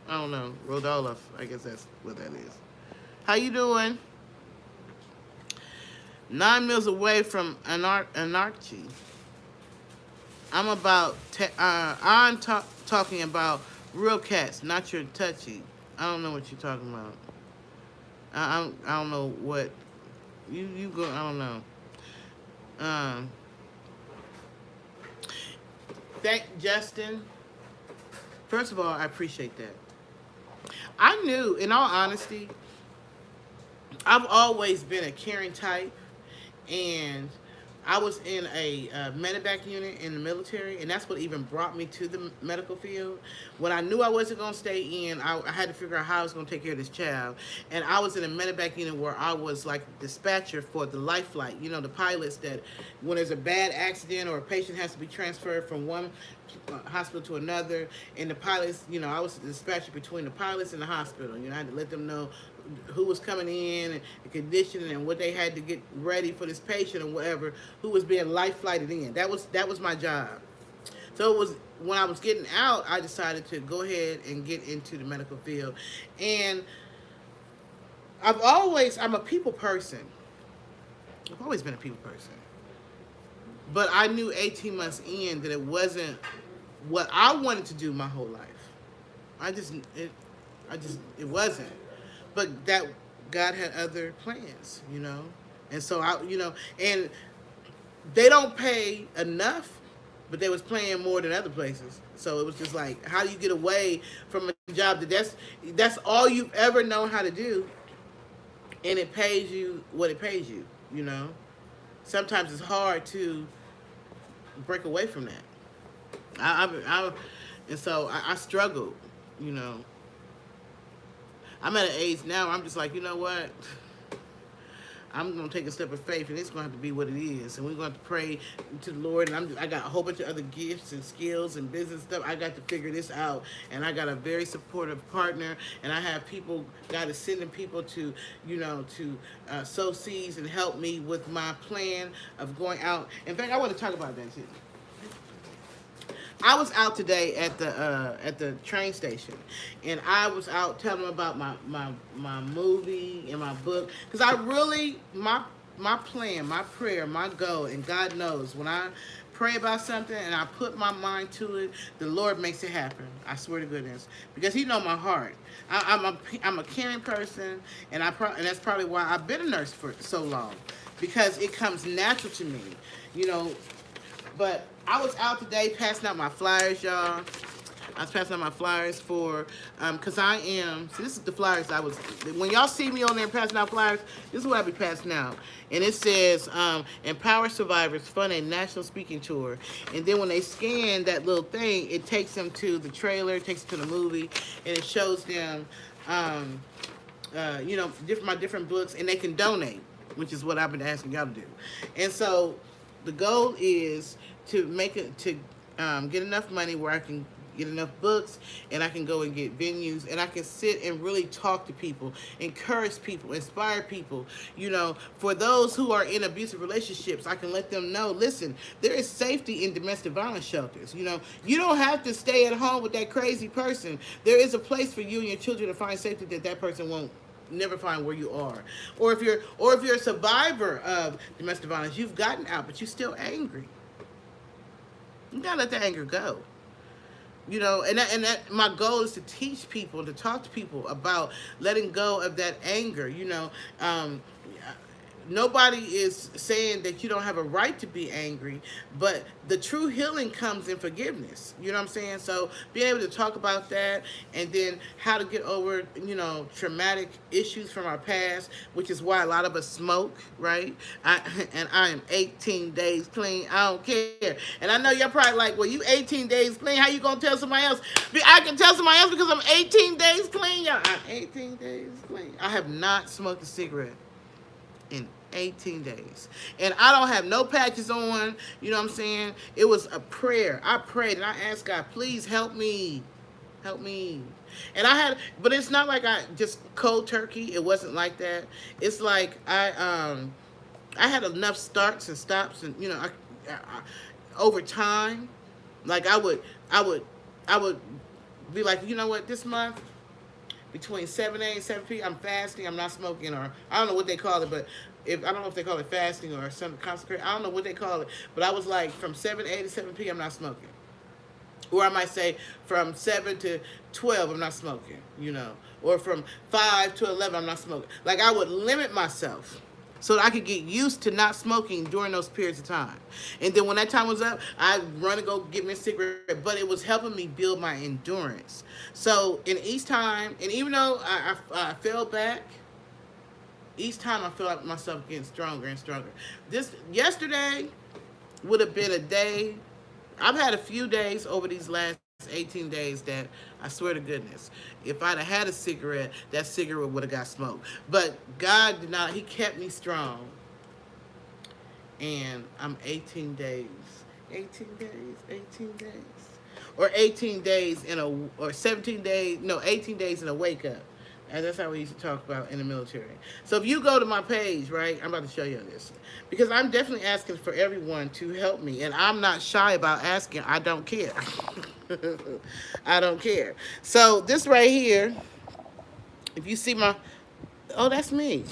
I don't know. Rodolph. I guess that's what that is. How you doing? 9 miles away from anarchy. I'm talking about real cats, not your touchy. I don't know what you're talking about. I don't know what you go. I don't know. Thank Justin. First of all, I appreciate that. I knew, in all honesty, I've always been a caring type, and I was in a medevac unit in the military, and that's what even brought me to the medical field. When I knew I wasn't going to stay in, I had to figure out how I was going to take care of this child. And I was in a medevac unit where I was like dispatcher for the life flight. You know, the pilots that when there's a bad accident or a patient has to be transferred from one hospital to another, and the pilots, you know, I was the dispatcher between the pilots and the hospital. You know, I had to let them know who was coming in and the condition and what they had to get ready for this patient or whatever, who was being life flighted in. That was my job. So it was when I was getting out, I decided to go ahead and get into the medical field. And I'm a people person. I've always been a people person. But I knew 18 months in that it wasn't what I wanted to do my whole life. It wasn't. But that God had other plans, you know. And so and they don't pay enough, but they was paying more than other places. So it was just like, how do you get away from a job that's all you've ever known how to do, and it pays you what it pays you, you know. Sometimes it's hard to break away from that. And so I struggled, you know. I'm at an age now where I'm just like, you know what? I'm going to take a step of faith, and it's going to have to be what it is. And we're going to have to pray to the Lord. And I got a whole bunch of other gifts and skills and business stuff. I got to figure this out. And I got a very supportive partner. And I have people, God is sending people to, you know, to sow seeds and help me with my plan of going out. In fact, I want to talk about that too. I was out today at the train station, and I was out telling them about my movie and my book, because I really, my plan, my prayer, my goal, and God knows, when I pray about something and I put my mind to it, the Lord makes it happen. I swear to goodness, because He knows my heart. I'm a caring person, and that's probably why I've been a nurse for so long, because it comes natural to me, you know. But I was out today passing out my flyers, y'all. I was passing out my flyers for, because so this is the flyers when y'all see me on there passing out flyers, this is what I be passing out. And it says, Empower Survivors Fund a National Speaking Tour. And then when they scan that little thing, it takes them to the trailer, it takes them to the movie, and it shows them, you know, my different books, and they can donate, which is what I've been asking y'all to do. And so the goal is to get enough money where I can get enough books, and I can go and get venues, and I can sit and really talk to people, encourage people, inspire people. You know, for those who are in abusive relationships, I can let them know, listen, there is safety in domestic violence shelters. You know, you don't have to stay at home with that crazy person. There is a place for you and your children to find safety that person won't never find where you are. Or if you're a survivor of domestic violence, you've gotten out, but you're still angry. You gotta let that anger go. You know, and that my goal is to teach people, to talk to people about letting go of that anger. You know, nobody is saying that you don't have a right to be angry, but the true healing comes in forgiveness. You know what I'm saying? So being able to talk about that, and then how to get over, traumatic issues from our past, which is why a lot of us smoke, right? And I am 18 days clean. I don't care. And I know you're probably like, well, you 18 days clean. How you gonna tell somebody else? I can tell somebody else because I'm 18 days clean. Y'all, I'm 18 days clean. I have not smoked a cigarette in 18 days. And I don't have no patches on. You know what I'm saying? It was a prayer. I prayed and I asked God, please help me. Help me. And but it's not like I just cold turkey. It wasn't like that. It's like I had enough starts and stops, and over time, like I would be like, you know what, this month, between 7 a.m. and 7 p.m. I'm fasting. I'm not smoking, or I don't know what they call it, but I don't know if they call it fasting or some consecrate. I don't know what they call it, but I was like, from 7 a.m. to 7 p.m. I'm not smoking. Or I might say from 7 to 12 I'm not smoking, or from 5 to 11 I'm not smoking. Like, I would limit myself so that I could get used to not smoking during those periods of time. And then when that time was up, I'd run and go get me a cigarette. But it was helping me build my endurance. So in each time, and even though I fell back, each time I feel like myself getting stronger and stronger. Yesterday would have been a day. I've had a few days over these last 18 days that I swear to goodness, if I'd have had a cigarette, that cigarette would have got smoked. But God did not. He kept me strong. And I'm 18 days. 18 days. Or 18 days or 17 days, no, 18 days in a wake up. And that's how we used to talk about in the military. So if you go to my page, right, I'm about to show you this. Because I'm definitely asking for everyone to help me. And I'm not shy about asking. I don't care. I don't care. So this right here, if you see oh, that's me.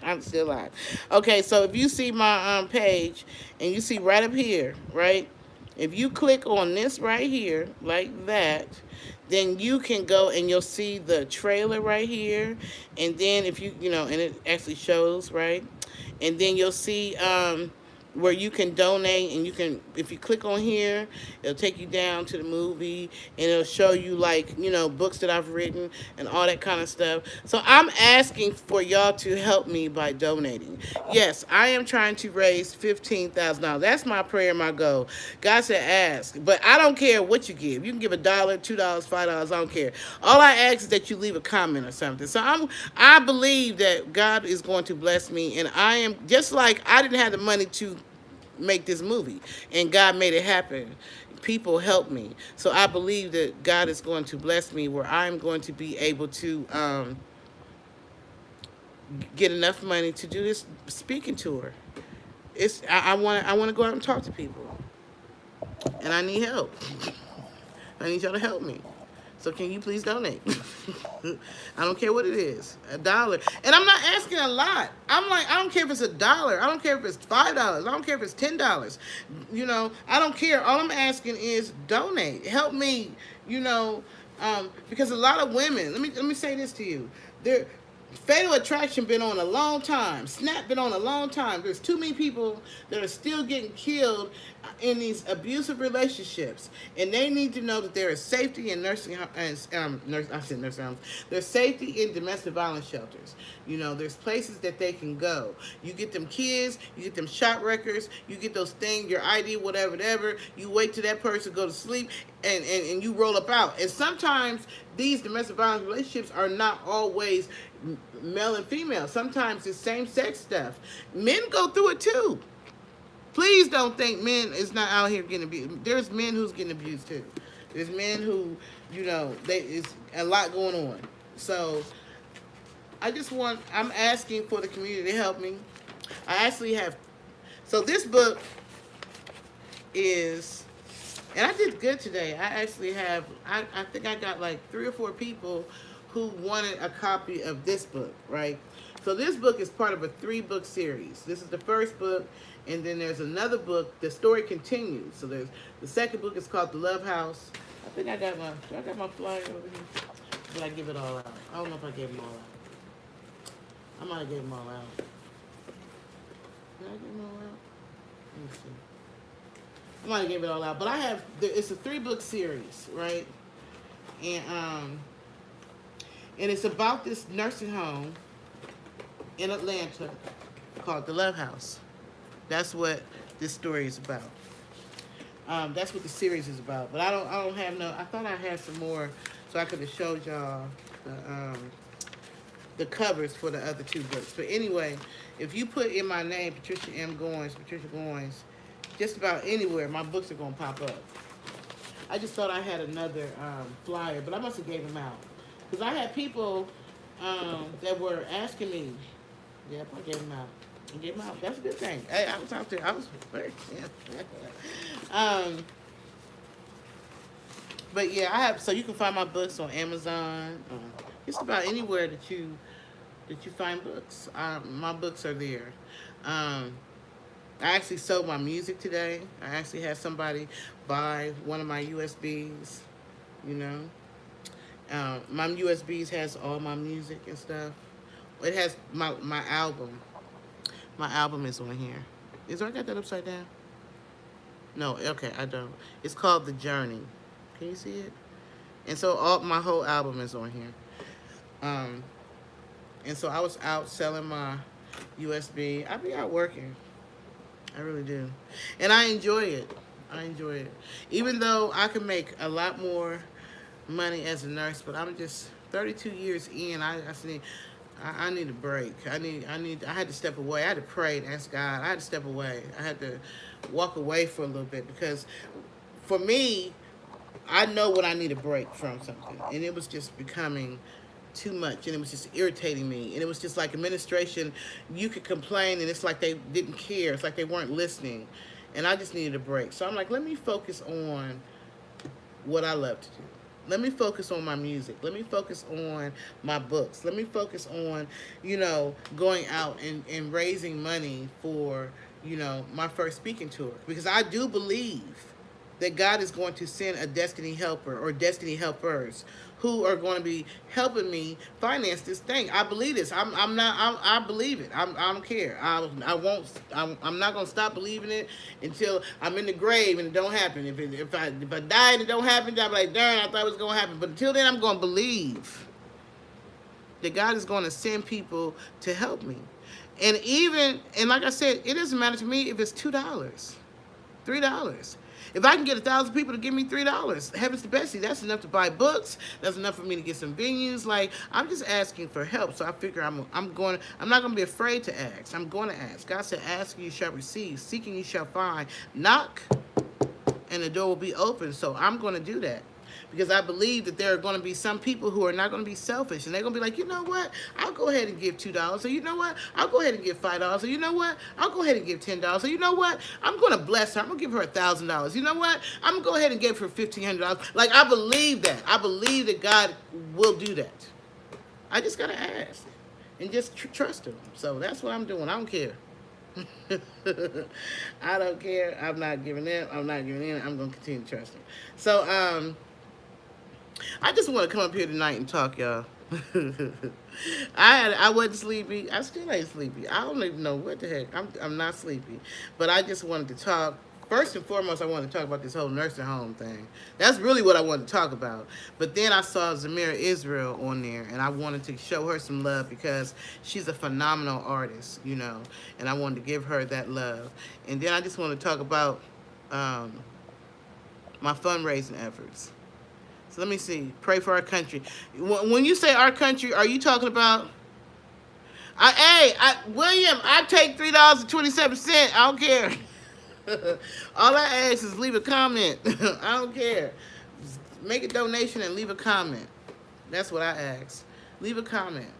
I'm still alive. Okay, so if you see my page, and you see right up here, right, if you click on this right here, like that, then you can go and you'll see the trailer right here. And then if and it actually shows, right? And then you'll see where you can donate, and if you click on here, it'll take you down to the movie, and it'll show you books that I've written and all that kind of stuff. So I'm asking for y'all to help me by donating. Yes, I am trying to raise $15,000. That's my prayer, my goal. God said ask, but I don't care what you give. You can give $1, $2, $5. I don't care. All I ask is that you leave a comment or something. So I believe that God is going to bless me, and I am just like I didn't have the money to make this movie, and God made it happen. People helped me. So I believe that God is going to bless me where I'm going to be able to get enough money to do this speaking tour. I want to go out and talk to people, and I need help. I need y'all to help me. So can you please donate? I don't care what it is. $1. And I'm not asking a lot. I'm like, I don't care if it's $1. I don't care if it's $5. I don't care if it's $10. I don't care. All I'm asking is donate. Help me, because a lot of women, let me say this to you. Fatal Attraction been on a long time. Snap been on a long time. There's too many people that are still getting killed in these abusive relationships, and they need to know that there is safety in nursing homes. There's safety in domestic violence shelters. There's places that they can go. You get them kids, you get them shot records, you get those things, your ID, whatever. You wait till that person go to sleep, and you roll up out. And sometimes these domestic violence relationships are not always male and female. Sometimes it's same-sex stuff. Men go through it too. Please don't think men is not out here getting abused. There's men who's getting abused too. There's men who, is a lot going on. So I'm asking for the community to help me. I actually have, so this book is, and I did good today. I actually have, I think I got like 3 or 4 people who wanted a copy of this book, right? So this book is part of a 3-book series. This is the first book, and then there's another book. The story continues. So there's the second book is called The Love House. I think I got my flyer over here. Did I give it all out? I don't know if I gave them all out. I might have gave them all out. Did I give them all out? Let me see. I might have gave it all out, but I have. It's a 3-book series, right? And and it's about this nursing home in Atlanta called the Love House. That's what this story is about. That's what the series is about. But I don't have no. I thought I had some more, so I could have showed y'all the covers for the other 2 books. But anyway, if you put in my name, Patricia Goins, just about anywhere, my books are gonna pop up. I just thought I had another flyer, but I must have gave them out because I had people that were asking me. Yep, I gave them out. I gave them out. That's a good thing. Hey, I was out there. I was. But yeah, I have. So you can find my books on Amazon. Just about anywhere that you find books. My books are there. I actually sold my music today. I actually had somebody buy one of my USBs. You know, my USBs has all my music and stuff. It has my album. My album is on here. I got that upside down? No, okay, I don't. It's called The Journey. Can you see it? And so my whole album is on here. And so I was out selling my USB. I be out working. I really do. And I enjoy it. Even though I can make a lot more money as a nurse, but I'm just 32 years in. I need a break. I had to step away. I had to pray and ask God. I had to step away. I had to walk away for a little bit because for me, I know when I need a break from something. And it was just becoming too much, and it was just irritating me. And it was just like administration, you could complain and it's like they didn't care. It's like they weren't listening. And I just needed a break. So I'm like, let me focus on what I love to do. Let me focus on my music. Let me focus on my books. Let me focus on, going out and raising money for, my first speaking tour. Because I do believe that God is going to send a destiny helper or destiny helpers who are going to be helping me finance this thing. I believe this. I believe it. I don't care. I'm not going to stop believing it until I'm in the grave and it don't happen. If I die and it don't happen, I'm like, darn, I thought it was going to happen. But until then, I'm going to believe that God is going to send people to help me. And like I said, it doesn't matter to me if it's $2, $3. If I can get 1,000 people to give me $3, heavens to Betsy, that's enough to buy books. That's enough for me to get some venues. Like, I'm just asking for help. So I figure I'm not going to be afraid to ask. I'm going to ask. God said, ask and you shall receive. Seeking you shall find. Knock and the door will be open. So I'm going to do that. Because I believe that there are going to be some people who are not going to be selfish. And they're going to be like, you know what? I'll go ahead and give $2. Or you know what? I'll go ahead and give $5. Or you know what? I'll go ahead and give $10. Or you know what? I'm going to bless her. I'm going to give her $1,000. You know what? I'm going to go ahead and give her $1,500. Like, I believe that. I believe that God will do that. I just got to ask. And just trust him. So that's what I'm doing. I don't care. I don't care. I'm not giving in. I'm not giving in. I'm going to continue to trust him. So, I just want to come up here tonight and talk, y'all. I wasn't sleepy. I still ain't sleepy. I don't even know what the heck. I'm not sleepy. But I just wanted to talk. First and foremost, I wanted to talk about this whole nursing home thing. That's really what I wanted to talk about. But then I saw Zamir Israel on there, and I wanted to show her some love because she's a phenomenal artist, and I wanted to give her that love. And then I just want to talk about my fundraising efforts. So let me see. Pray for our country. When you say our country, are you talking about? William, I take $3.27. I don't care. All I ask is leave a comment. I don't care. Make a donation and leave a comment. That's what I ask. Leave a comment.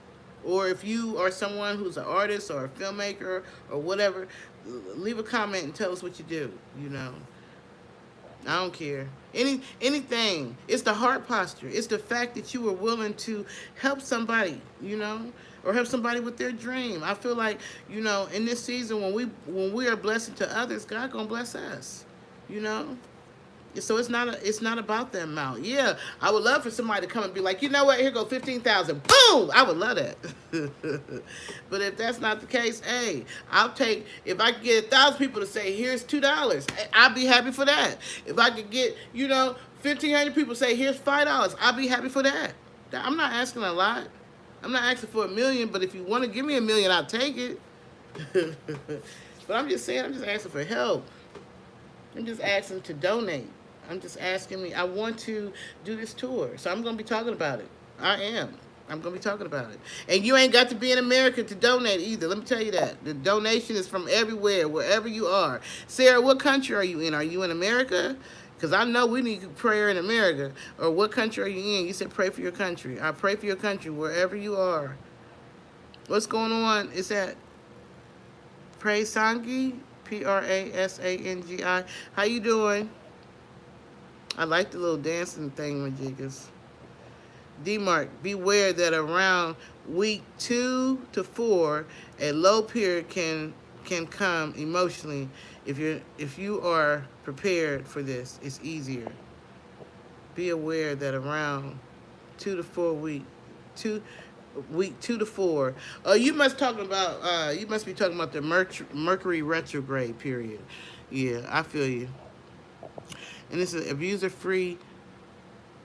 Or if you are someone who's an artist or a filmmaker or whatever, leave a comment and tell us what you do. I don't care. Anything. It's the heart posture. It's the fact that you were willing to help somebody, or help somebody with their dream. I feel like, in this season when we are blessing to others, God gonna bless us, So it's not about the amount. Yeah, I would love for somebody to come and be like, you know what? Here go 15,000. Boom! I would love that. But if that's not the case, hey, I'll take. If I could get 1,000 people to say, here's $2, I'll be happy for that. If I could get 1,500 people say, here's $5, I'll be happy for that. I'm not asking a lot. I'm not asking for 1 million. But if you want to give me 1 million, I'll take it. But I'm just saying, I'm just asking for help. I'm just asking to donate. I'm just asking me. I want to do this tour, so I'm going to be talking about it. I am. I'm going to be talking about it. And you ain't got to be in America to donate either. Let me tell you that. The donation is from everywhere, wherever you are. Sarah, what country are you in? Are you in America? Because I know we need prayer in America. Or what country are you in? You said pray for your country. I pray for your country wherever you are. What's going on? Is that Prasangi? Prasangi. How you doing? I like the little dancing thing with jiggers. D-Mark, beware that around week 2 to 4, a low period can come emotionally. If you are prepared for this, it's easier. Be aware that around 2 to 4 week 2 to 4. Oh, you must be talking about the Mercury retrograde period. Yeah, I feel you. And this is abuser free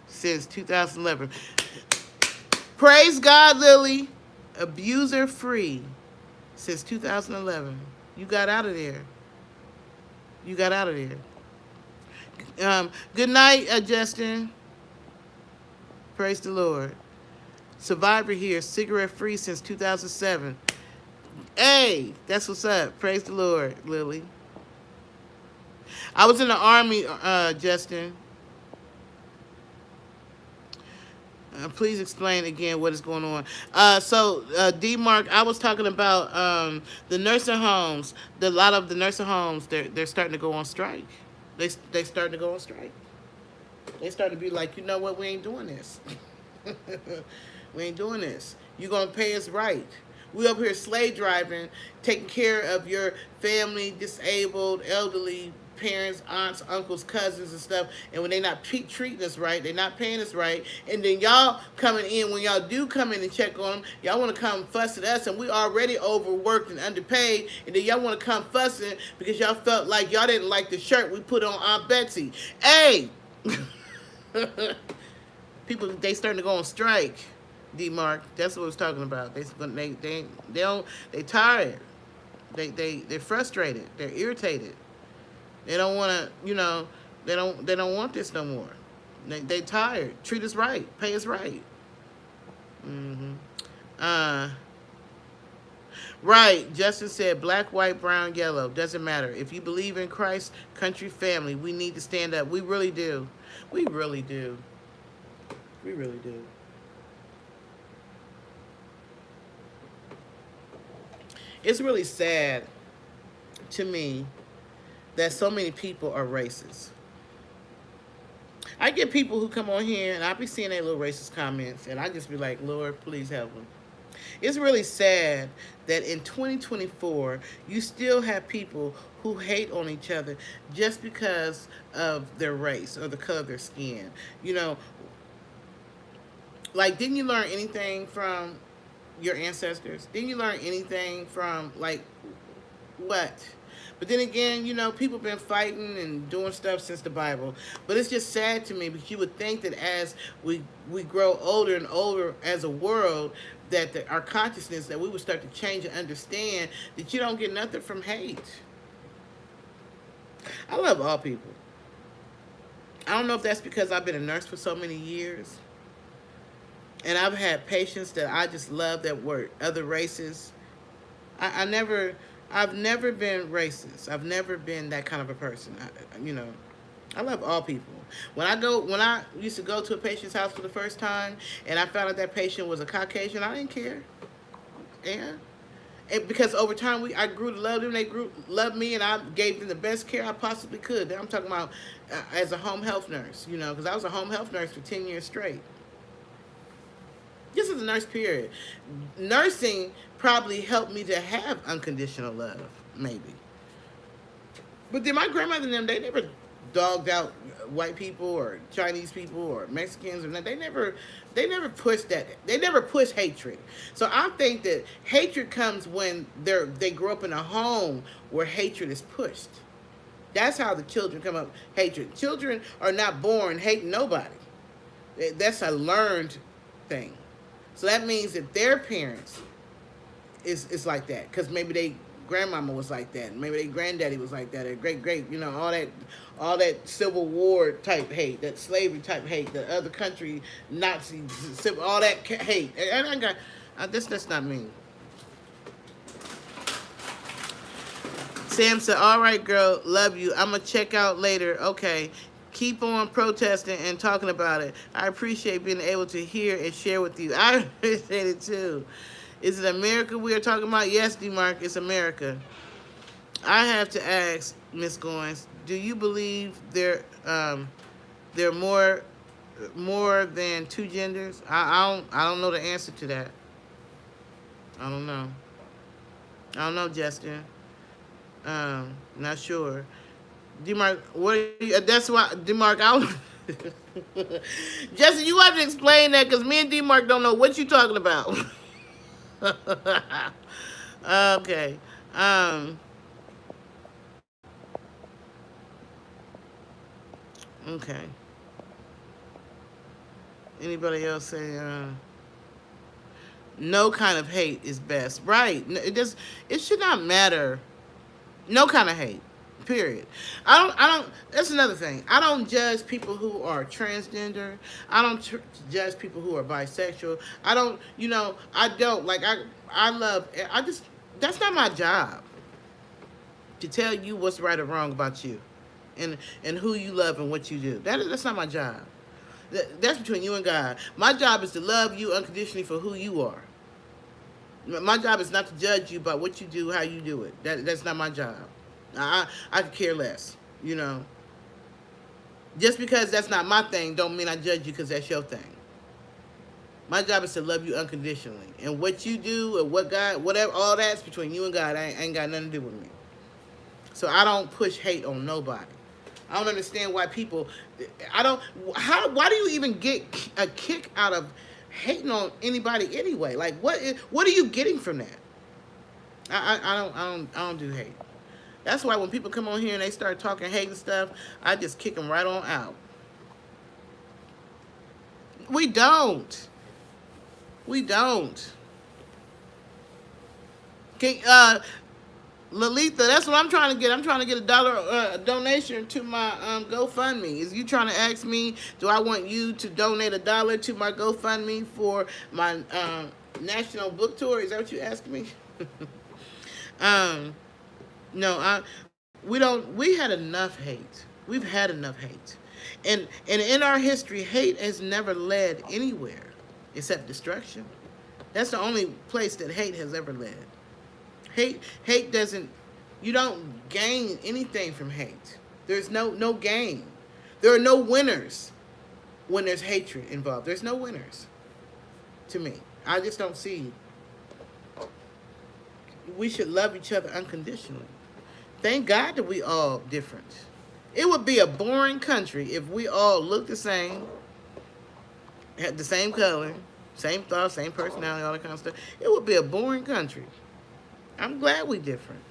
since 2011. Praise God, Lily. Abuser free since 2011. You got out of there. You got out of there. Good night, Justin. Praise the Lord. Survivor here, cigarette free since 2007. Hey, that's what's up. Praise the Lord, Lily. I was in the Army, Justin. Please explain again what is going on. So, D-Mark, I was talking about the nursing homes. A lot of the nursing homes, they're starting to go on strike. They starting to go on strike. They starting to be like, you know what, we ain't doing this. We ain't doing this. You're going to pay us right. We up here slave driving, taking care of your family, disabled, elderly, parents, aunts, uncles, cousins, and stuff. And when they not treating us right, they not paying us right. And then y'all coming in, when y'all do come in and check on them, y'all want to come fuss at us. And we already overworked and underpaid. And then y'all want to come fussing because y'all felt like y'all didn't like the shirt we put on Aunt Betsy. Hey! People, they starting to go on strike. D-Mark, that's what I was talking about. They tired. They're frustrated. They're irritated. They don't want to, they don't want this no more. They tired. Treat us right. Pay us right. Right. Justin said black, white, brown, yellow. Doesn't matter. If you believe in Christ, country, family, we need to stand up. We really do. We really do. We really do. It's really sad to me that so many people are racist. I get people who come on here and I be seeing their little racist comments and I just be like, Lord, please help them. It's really sad that in 2024, you still have people who hate on each other just because of their race or the color of their skin. Like, didn't you learn anything from your ancestors? Didn't you learn anything from, like, what? But then again, people have been fighting and doing stuff since the Bible. But it's just sad to me because you would think that as we grow older and older as a world, that our consciousness, that we would start to change and understand that you don't get nothing from hate. I love all people. I don't know if that's because I've been a nurse for so many years. And I've had patients that I just love that were other races. I've never been racist. I've never been that kind of a person. I love all people. When I used to go to a patient's house for the first time and I found out that patient was a Caucasian, I didn't care. Yeah. And because over time I grew to love them, they loved me, and I gave them the best care I possibly could. I'm talking about as a home health nurse, because I was a home health nurse for 10 years straight. This is a nurse period. Nursing probably helped me to have unconditional love, maybe. But then my grandmother and them, they never dogged out white people or Chinese people or Mexicans or not. They never push that. They never push hatred. So I think that hatred comes when they grow up in a home where hatred is pushed. That's how the children come up hatred. Children are not born hating nobody. That's a learned thing. So that means that their parents is like that because maybe they grandmama was like that, maybe their granddaddy was like that, or great, all that Civil War type hate, that slavery type hate, the other country Nazi, all that hate. And I got that's not me. Sam said, "All right, girl, love you. I'm gonna check out later. Okay." Keep on protesting and talking about it. I appreciate being able to hear and share with you. I appreciate it too. Is it America we are talking about? Yes, D-Mark, it's America. I have to ask, Miss Goins, do you believe there are more than two genders? I don't know the answer to that. I don't know, Justin. Not sure. D-Mark, what are you, that's why, D-Mark, Justin, you have to explain that because me and D-Mark don't know what you're talking about. Okay. Okay. Anybody else say, no kind of hate is best? Right. It should not matter. No kind of hate. Period. I don't, that's another thing. I don't judge people who are transgender. I don't judge people who are bisexual. I don't, that's not my job to tell you what's right or wrong about you and who you love and what you do. That's not my job. That's between you and God. My job is to love you unconditionally for who you are. My job is not to judge you about what you do, how you do it. That's not my job. I could care less, Just because that's not my thing don't mean I judge you because that's your thing. My job is to love you unconditionally. And what you do and whatever, all that's between you and God. Ain't got nothing to do with me. So I don't push hate on nobody. I don't understand why people, why do you even get a kick out of hating on anybody anyway? Like, what are you getting from that? I don't do hate. That's why when people come on here and they start talking hate and stuff, I just kick them right on out. We don't. Okay, Lalita, that's what I'm trying to get. I'm trying to get $1 donation to my GoFundMe. Is you trying to ask me, do I want you to donate $1 to my GoFundMe for my national book tour? Is that what you asking me? No, we had enough hate. We've had enough hate. And in our history, hate has never led anywhere except destruction. That's the only place that hate has ever led. Hate doesn't, you don't gain anything from hate. There's no gain. There are no winners when there's hatred involved. There's no winners to me. I just don't see. We should love each other unconditionally. Thank God that we all different. It would be a boring country if we all looked the same, had the same color, same thoughts, same personality, all that kind of stuff. It would be a boring country. I'm glad we different.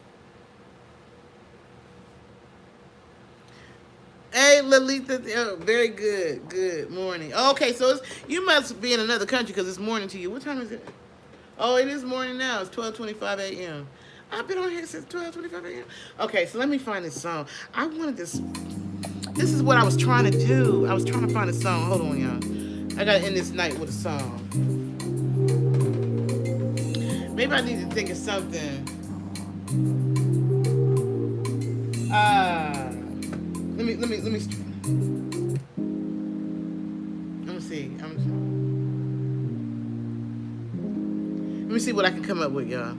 Hey, Lalita, very good. Good morning. Okay, so you must be in another country because it's morning to you. What time is it? Oh, it is morning now. It's 12:25 a.m. I've been on here since 12:25 a.m. Okay, so let me find this song. I wanted this. This is what I was trying to do. I was trying to find a song. Hold on, y'all. I gotta end this night with a song. Maybe I need to think of something. Let me see. Let me see what I can come up with, y'all.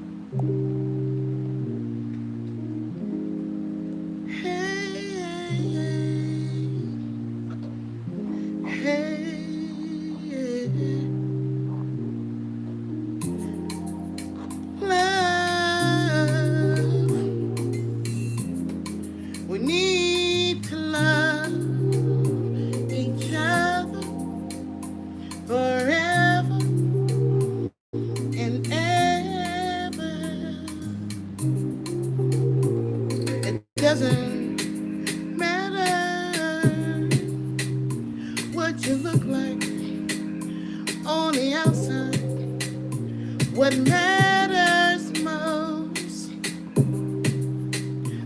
what matters most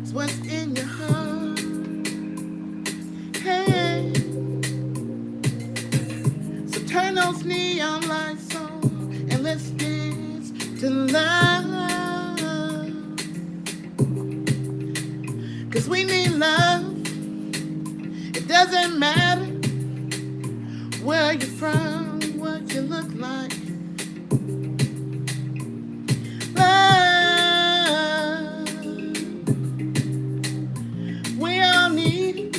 is what's in your heart. Hey, so turn those neon lights on and let's dance to love. 'Cause we need love. It doesn't matter where you're from, what you look like. Love. We all need it.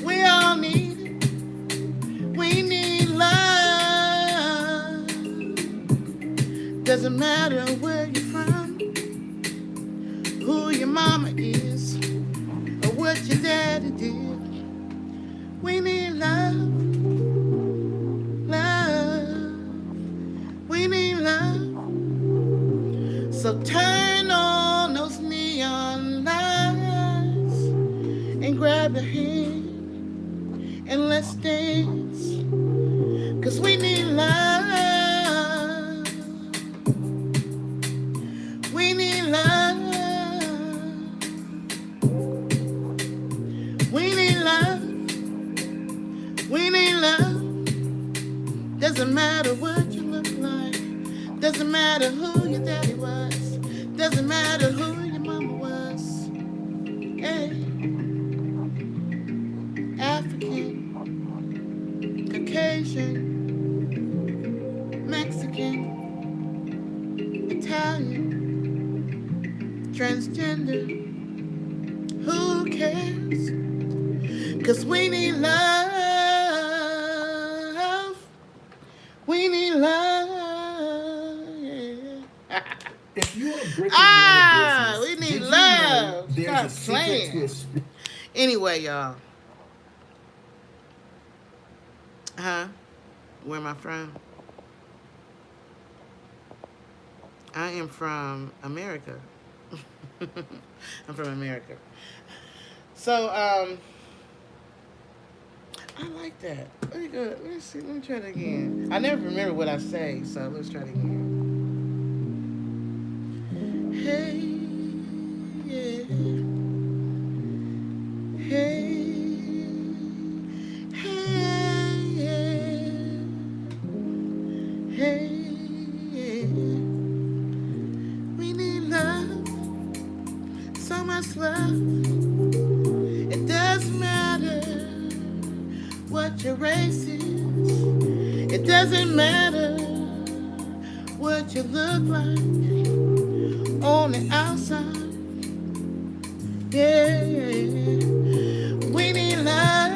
We all need it. We need love. Doesn't matter where you're from, who your mama is, or what your daddy did. We need love. Love. We need love. So turn on those neon lights and grab your hand and let's dance. 'Cause we need love. We need love. We need love. We need love. Doesn't matter what you look like. Doesn't matter who your daddy was. Doesn't matter who your mama was. Hey. African, Caucasian, Mexican, Italian, transgender. Who cares? 'Cause we need love. We need love. Yeah. If you're a brick and mortar We business, need did you love. know there's Stop a secret playing. to a spirit? Anyway, y'all. Where am I from? I am from America. I'm from America. So, I like that. Let me go. Let's see. Let me try it again. I never remember what I say, so let's try it again. Hey, yeah. Hey, hey, yeah. Hey, yeah. We need love, so much love. It doesn't matter what your race is. It doesn't matter what you look like on the outside. Yeah, we need love.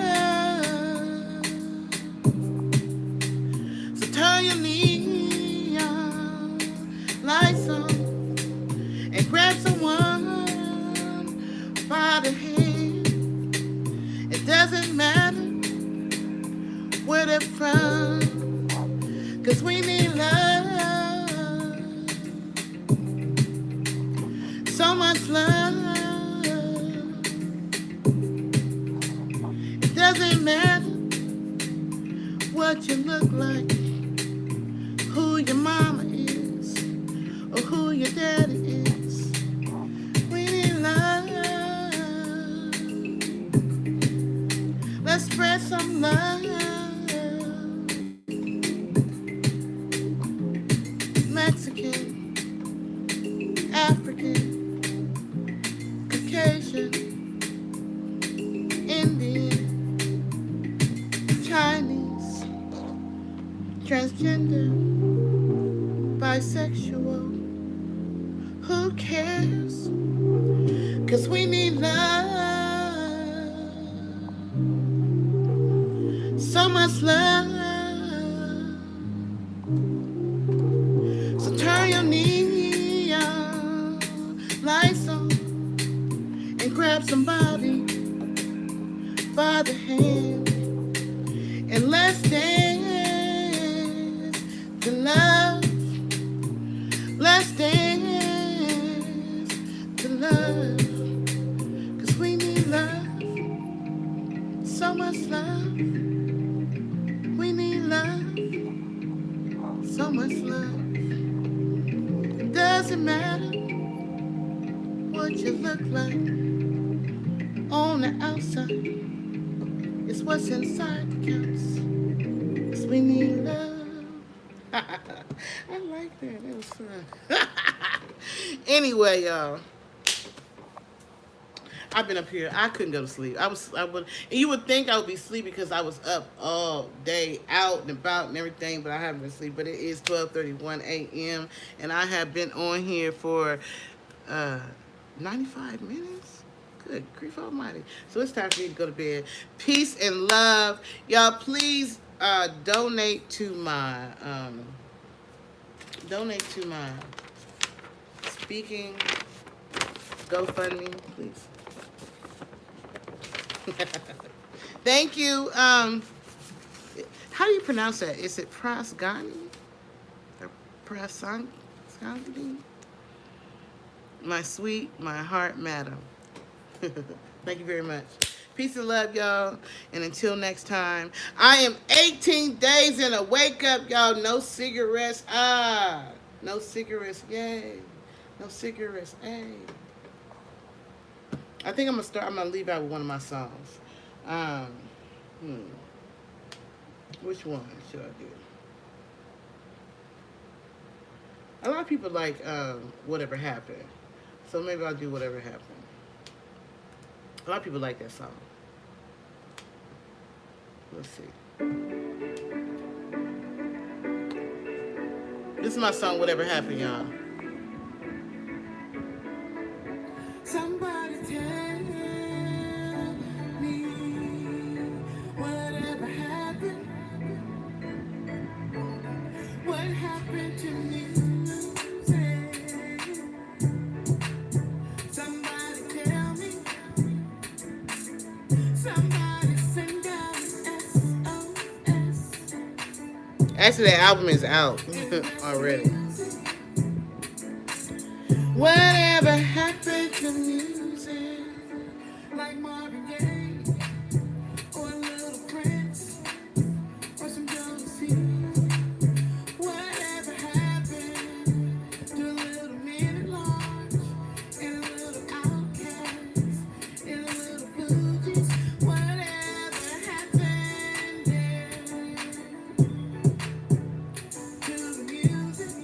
So turn your neon lights on and grab someone by the hand. It doesn't matter where they're from, 'cause we need love. So much love. It doesn't matter what you look like, who your mama is, or who your daddy is. We need love. Let's spread some love. Mexican, African, Caucasian, Indian, Chinese, transgender, bisexual. Who cares? 'Cause we need love. So much love. So turn your neon lights on and grab somebody by the hand and let's dance to love. Let's dance to love. 'Cause we need love. So much love. We need love. So much love. doesn't matter what you look like on the outside. It's what's inside that counts. 'Cause we need love. I like that. That was fun. Anyway, y'all. I've been up here. I couldn't go to sleep. I would. And you would think I would be asleep because I was up all day, out and about and everything. But I haven't been asleep. But it is 12:31 a.m. and I have been on here for 95 minutes. Good grief almighty. So it's time for me to go to bed. Peace and love, y'all. Please donate to my speaking GoFundMe, please. Thank you. How do you pronounce that? Is it Prasgani? Or Prasgani? My sweet, my heart madam. Thank you very much. Peace and love, y'all. And until next time, I am 18 days in a wake up, y'all. No cigarettes. No cigarettes. Yay. No cigarettes. Hey. I think I'm gonna leave out with one of my songs. Which one should I do? A lot of people like Whatever Happened. So maybe I'll do Whatever Happened. A lot of people like that song. Let's see. This is my song, Whatever Happened, y'all. Somebody tell me whatever happened. What happened to me? Somebody tell me. Somebody send out an SOS. Actually, that album is out already. Whatever happened to music? Like Marvin Gaye, or a Little Prince, or some jealousy. Whatever happened to a little minute large, and a little outcast, and a little boogies? Whatever happened there to the music?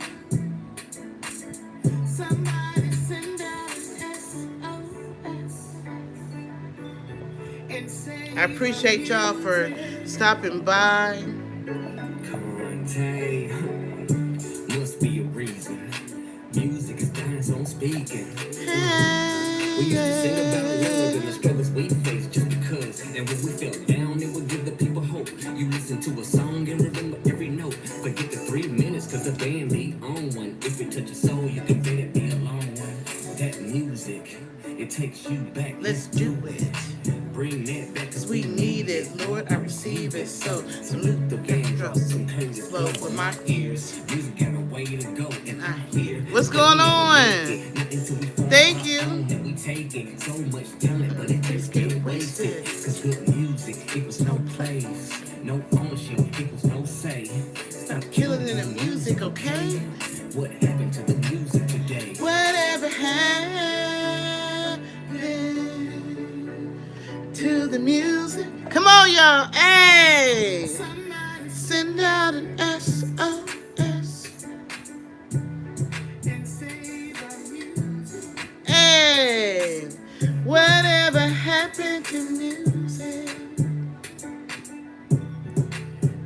Somebody send out an SOS. I appreciate y'all for stopping by. Conte, must be a reason. Music is dying, so I'm speaking. We used to sing about love and the struggles we face just because. And when we felt down, it would give the people hope. You listen to a song and remember every note. Forget the 3 minutes, cause the band be on one. If it touch your soul, you can bet it be a long one. That music, it takes you back. Let's do it. Bring that back, Cause we need it, Lord, I receive it. So salute the backdrop, some curves flow with my ears. Music got a way to go, and I hear. What's going on? Thank you. We taking so much talent, but it just get wasted. Cause good music equals no place, no ownership equals no say. Stop Killing in the music, okay? What happened to the music today? Whatever happened to the music? Come on, y'all. Hey! Send out an SOS. Hey! Whatever happened to music?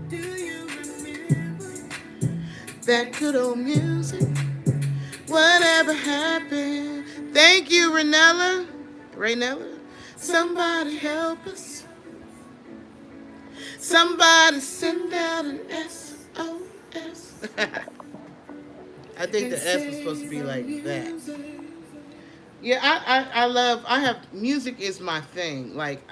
Do you remember that good old music? Whatever happened? Thank you, Raynella. Somebody help us. Somebody send out an SOS. I think the S was supposed to be like that. Yeah, I have, music is my thing. Like,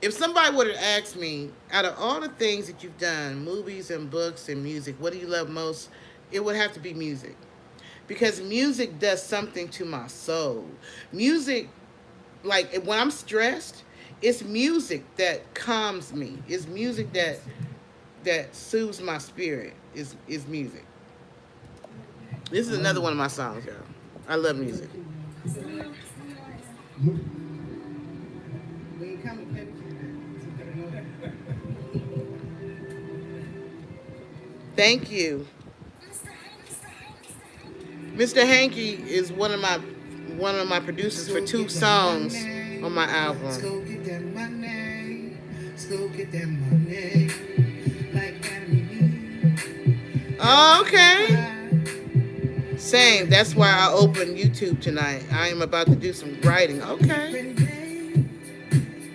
if somebody would have asked me, out of all the things that you've done, movies and books and music, what do you love most? It would have to be music. Because music does something to my soul. Music, like, when I'm stressed, it's music that calms me. It's music that soothes my spirit. Is music. This is another one of my songs, y'all. I love music. Thank you. Mr. Hankey is one of my producers for 2 songs on my album. Let's go get that money. Let's go get that money. Like Adam and Eve. Oh, okay. Same. That's why I opened YouTube tonight. I am about to do some writing. Okay.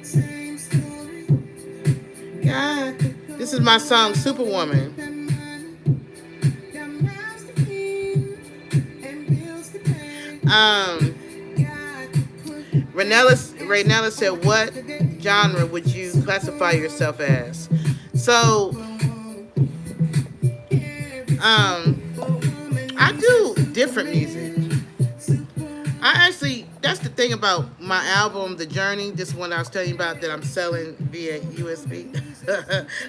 Same story. God. This is my song, Superwoman. Raynella said, what genre would you classify yourself as? So, I do different music. That's the thing about my album, The Journey, this one I was telling you about that I'm selling via USB.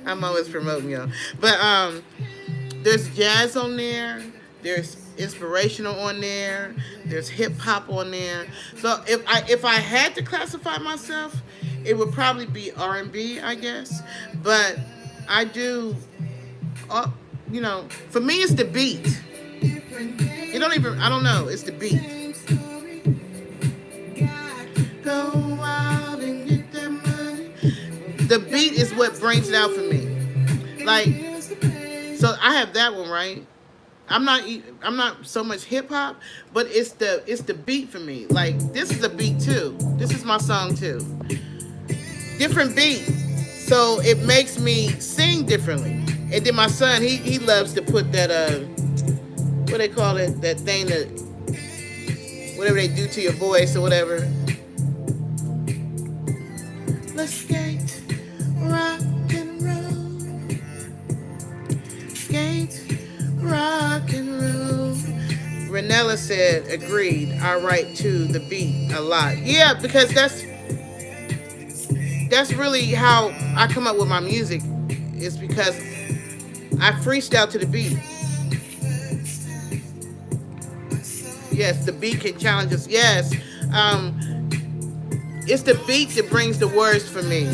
I'm always promoting y'all. But there's jazz on there. There's inspirational on there. There's hip hop on there. So if I had to classify myself, it would probably be R&B, I guess. But I do, for me it's the beat. I don't know. It's the beat. Go out and get that money. The beat is what brings it out for me. Like, so I have that one, right? I'm not so much hip hop, but it's the beat for me. Like, this is a beat too. This is my song too. Different beat. So it makes me sing differently. And then my son, he loves to put that what they call it, that thing that whatever they do to your voice or whatever. Let's skate, rock and roll. Skate, rock and roll. Renella said, agreed. I write to the beat a lot. Yeah, because that's really how I come up with my music. Is because I freestyle to the beat. Yes, the beat can challenge us. Yes. It's the beat that brings the words for me.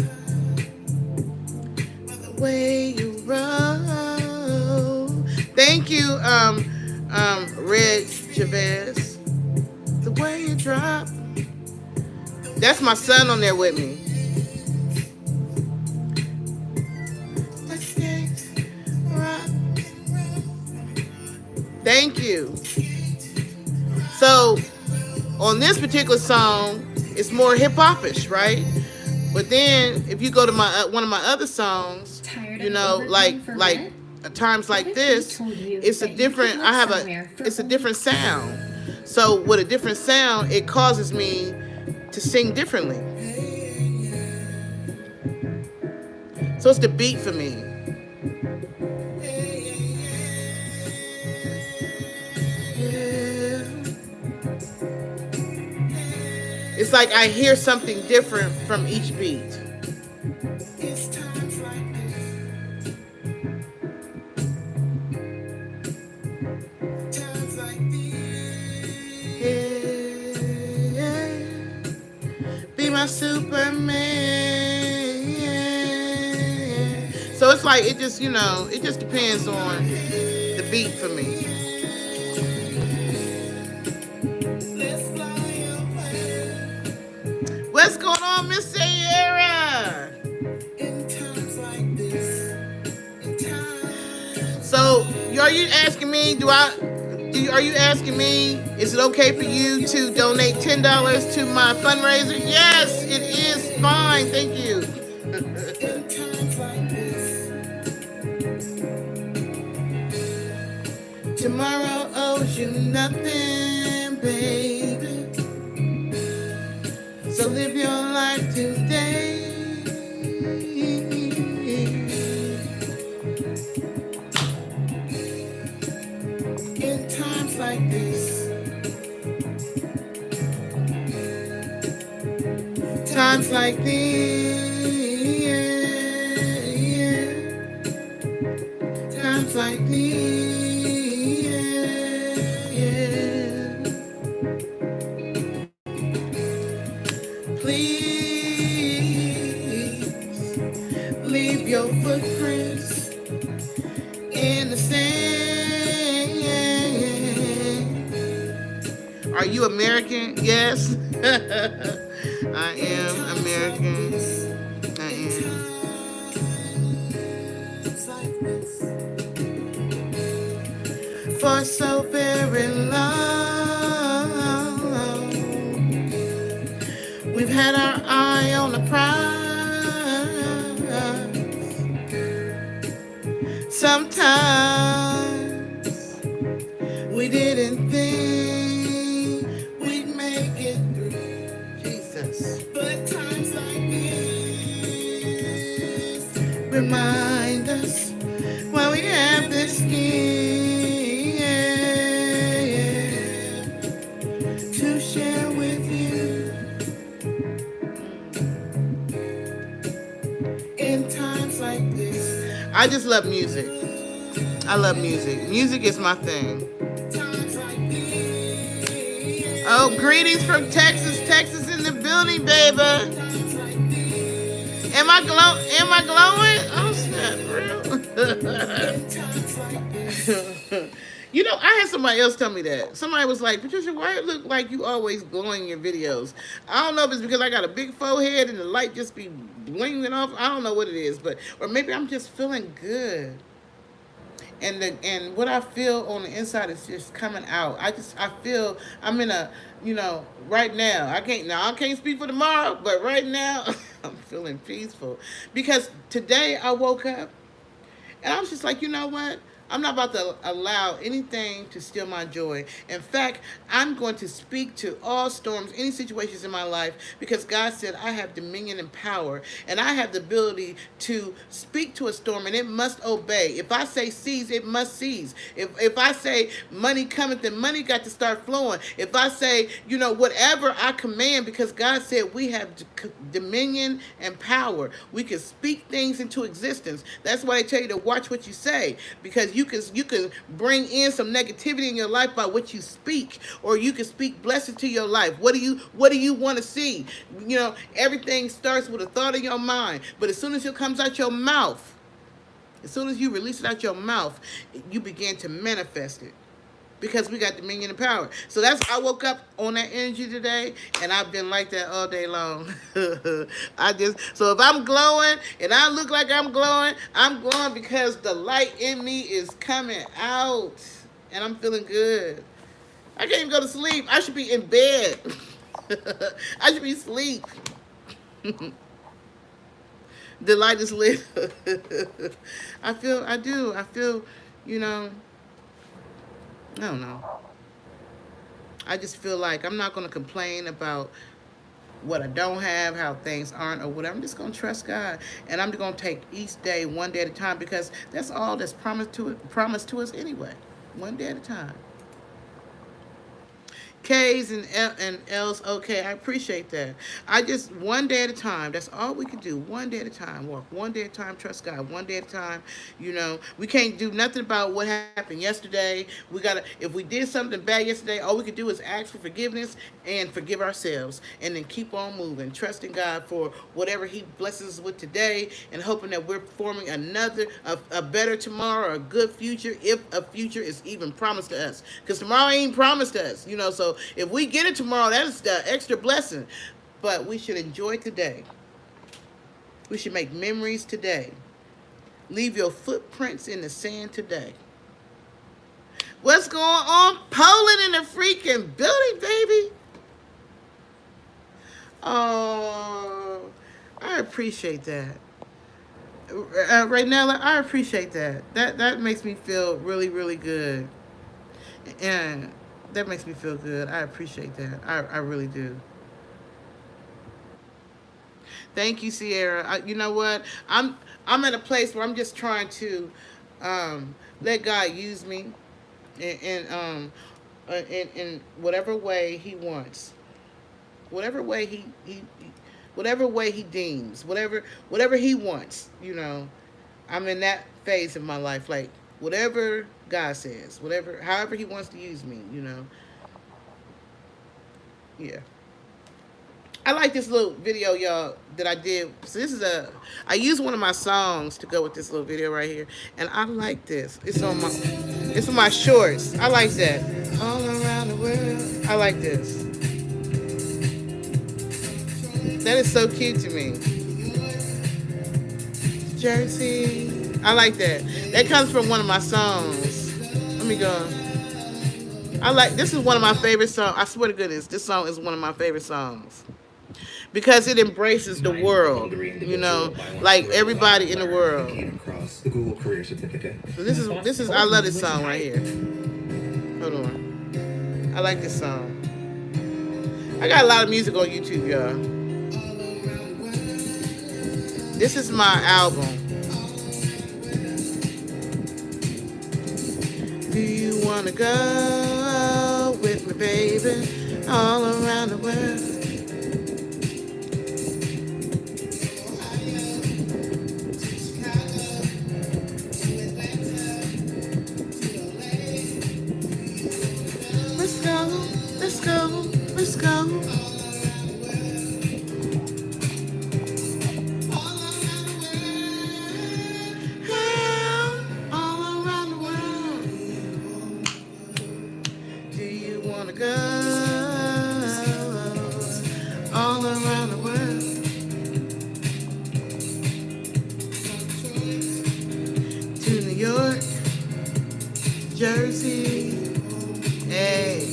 The way you roll. Thank you, Red Chavez. The way you drop. That's my son on there with me. Thank you. So, on this particular song, it's more hip-hop-ish, right? But then, if you go to my one of my other songs, like at times like this, it's a different. It's a different sound. So, with a different sound, it causes me to sing differently. So it's the beat for me. It's like I hear something different from each beat. It's times like this. Times like this. Yeah. Be my Superman. So it's like, it just depends on the beat for me. What's going on, Miss Sierra? In times like this. So, are you asking me, are you asking me, is it okay for you to donate $10 to my fundraiser? Yes, it is fine. Thank you. In times like this. Tomorrow owes you nothing, baby. So live your life today. In times like this. Times like these. Times like these. Leave your footprints in the sand. Are you American? Yes. I am American. I am. For so very long, we've had our eye on the prize. Sometimes we didn't think we'd make it through, Jesus. But times like this remind us why we have this skin to share with you in times like this. I just love music. I love music. Music is my thing. Oh, greetings from Texas. Texas in the building, baby. Am I glowing? Oh, snap, real. You know, I had somebody else tell me that. Somebody was like, Patricia, why it look like you always glowing in your videos? I don't know if it's because I got a big forehead and the light just be blinging off. I don't know what it is, but or maybe I'm just feeling good. And what I feel on the inside is just coming out. I feel I'm in a, right now. I can't speak for tomorrow, but right now I'm feeling peaceful because today I woke up and I was just like, you know what? I'm not about to allow anything to steal my joy. In fact, I'm going to speak to all storms, any situations in my life, because God said I have dominion and power, and I have the ability to speak to a storm, and it must obey. If I say cease, it must cease. If I say money cometh, then money got to start flowing. If I say, whatever I command, because God said we have dominion and power. We can speak things into existence. That's why I tell you to watch what you say, because you can bring in some negativity in your life by what you speak, or you can speak blessing to your life. What do you want to see? Everything starts with a thought in your mind, but as soon as it comes out your mouth, as soon as you release it out your mouth, you begin to manifest it. Because we got dominion and power. So I woke up on that energy today, and I've been like that all day long. So if I'm glowing and I look like I'm glowing because the light in me is coming out, and I'm feeling good. I can't even go to sleep. I should be in bed. I should be asleep. The light is lit. I feel, I don't know. I just feel like I'm not going to complain about what I don't have, how things aren't, or whatever. I'm just going to trust God, and I'm going to take each day one day at a time, because that's all that's promised to us anyway. One day at a time. K's and L's, okay, I appreciate that. I just, one day at a time, that's all we can do. One day at a time, walk one day at a time, trust God, one day at a time. We can't do nothing about what happened yesterday. If we did something bad yesterday, all we can do is ask for forgiveness and forgive ourselves, and then keep on moving, trusting God for whatever He blesses us with today, and hoping that we're forming a better tomorrow, a good future, if a future is even promised to us. Because tomorrow ain't promised to us, so if we get it tomorrow, that is the extra blessing. But we should enjoy today. We should make memories today. Leave your footprints in the sand today. What's going on? Poland in the freaking building, baby. Oh, I appreciate that. Right now, I appreciate that. That makes me feel really, really good. And that makes me feel good. I appreciate that. I really do. Thank you, Sierra. You know what? I'm at a place where I'm just trying to let God use me in whatever way He wants, whatever way he deems, whatever He wants. I'm in that phase of my life, like whatever God says, however He wants to use me. Yeah. I like this little video, y'all, that I did. So this is I used one of my songs to go with this little video right here, and I like this. It's on my shorts. I like that. All around the world. I like this. That is so cute to me. Jersey. I like that. That comes from one of my songs. Let me go. This is one of my favorite songs. I swear to goodness, this song is one of my favorite songs. Because it embraces the world, like everybody in the world. Across the Google Career Certificate. So this is I love this song right here. Hold on, I like this song. I got a lot of music on YouTube, y'all. This is my album. Do you wanna go with me, baby, all around the world? Let's go, let's go, let's go. All around the world. Do you wanna go all around the world? To New York, Jersey, hey.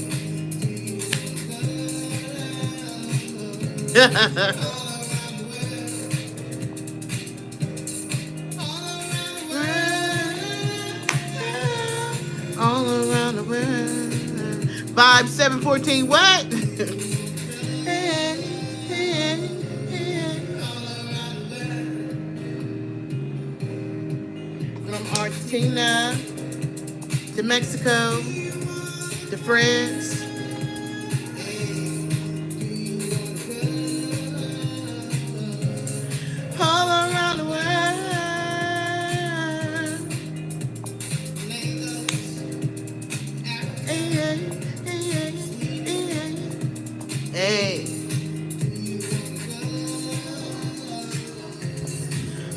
All around the world. Vibe 714, what? From Argentina to Mexico to France. All around the world. Hey.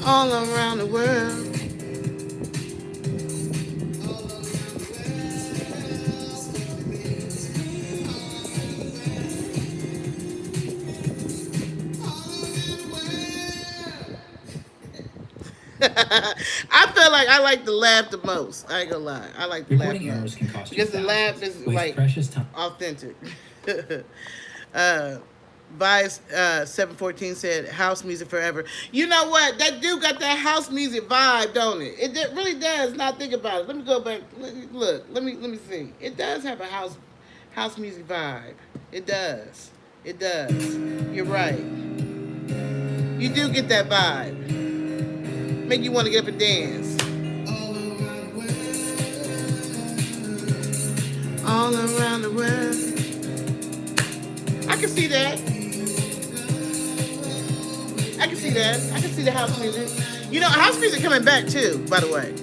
All around the world. I feel like I like the laugh the most. I ain't gonna lie. I like the laugh the most. Can cost because the laugh is like authentic. Vice 714 said house music forever. You know what? That dude got that house music vibe, don't it? It really does. Now think about it. Let me go back. Look. Let me see. It does have a house music vibe. It does. It does. You're right. You do get that vibe. Make you want to get up and dance. All around the world. I can see that. I can see that. I can see the house music. You know, house music coming back too, by the way.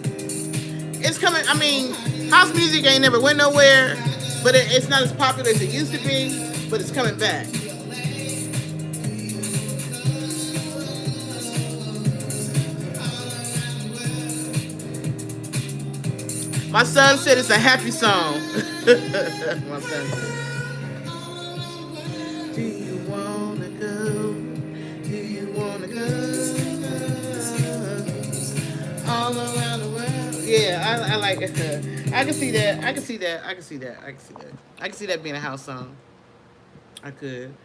It's coming, I mean, house music ain't never went nowhere, but it's not as popular as it used to be, but it's coming back. My son said it's a happy song. My son said. Do you wanna go? Do you wanna go? All around the world. Yeah, I like it. I can see that. I can see that. I can see that. I can see that. I can see that being a house song. I could.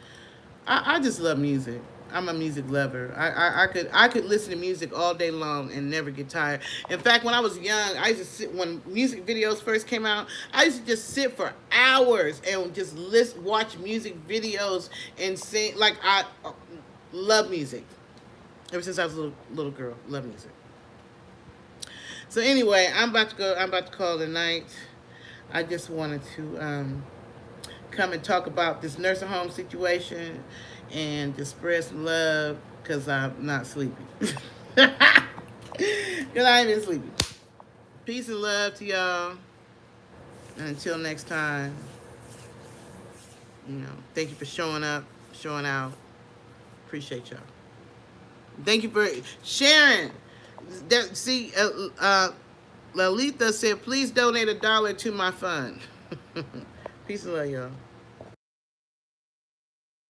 I just love music. I'm a music lover. I could listen to music all day long and never get tired. In fact, when I was young, I used to sit when music videos first came out. I used to just sit for hours and just watch music videos and sing. Like I love music. Ever since I was a little girl, love music. So anyway, I'm about to go. I'm about to call it a night. I just wanted to come and talk about this nursing home situation and just spread some love because I'm not sleepy. Because I ain't been sleepy. Peace and love to y'all. And until next time, thank you for showing up, showing out. Appreciate y'all. Thank you for sharing. See, Lalita said, please donate $1 to my fund. Peace and love, y'all.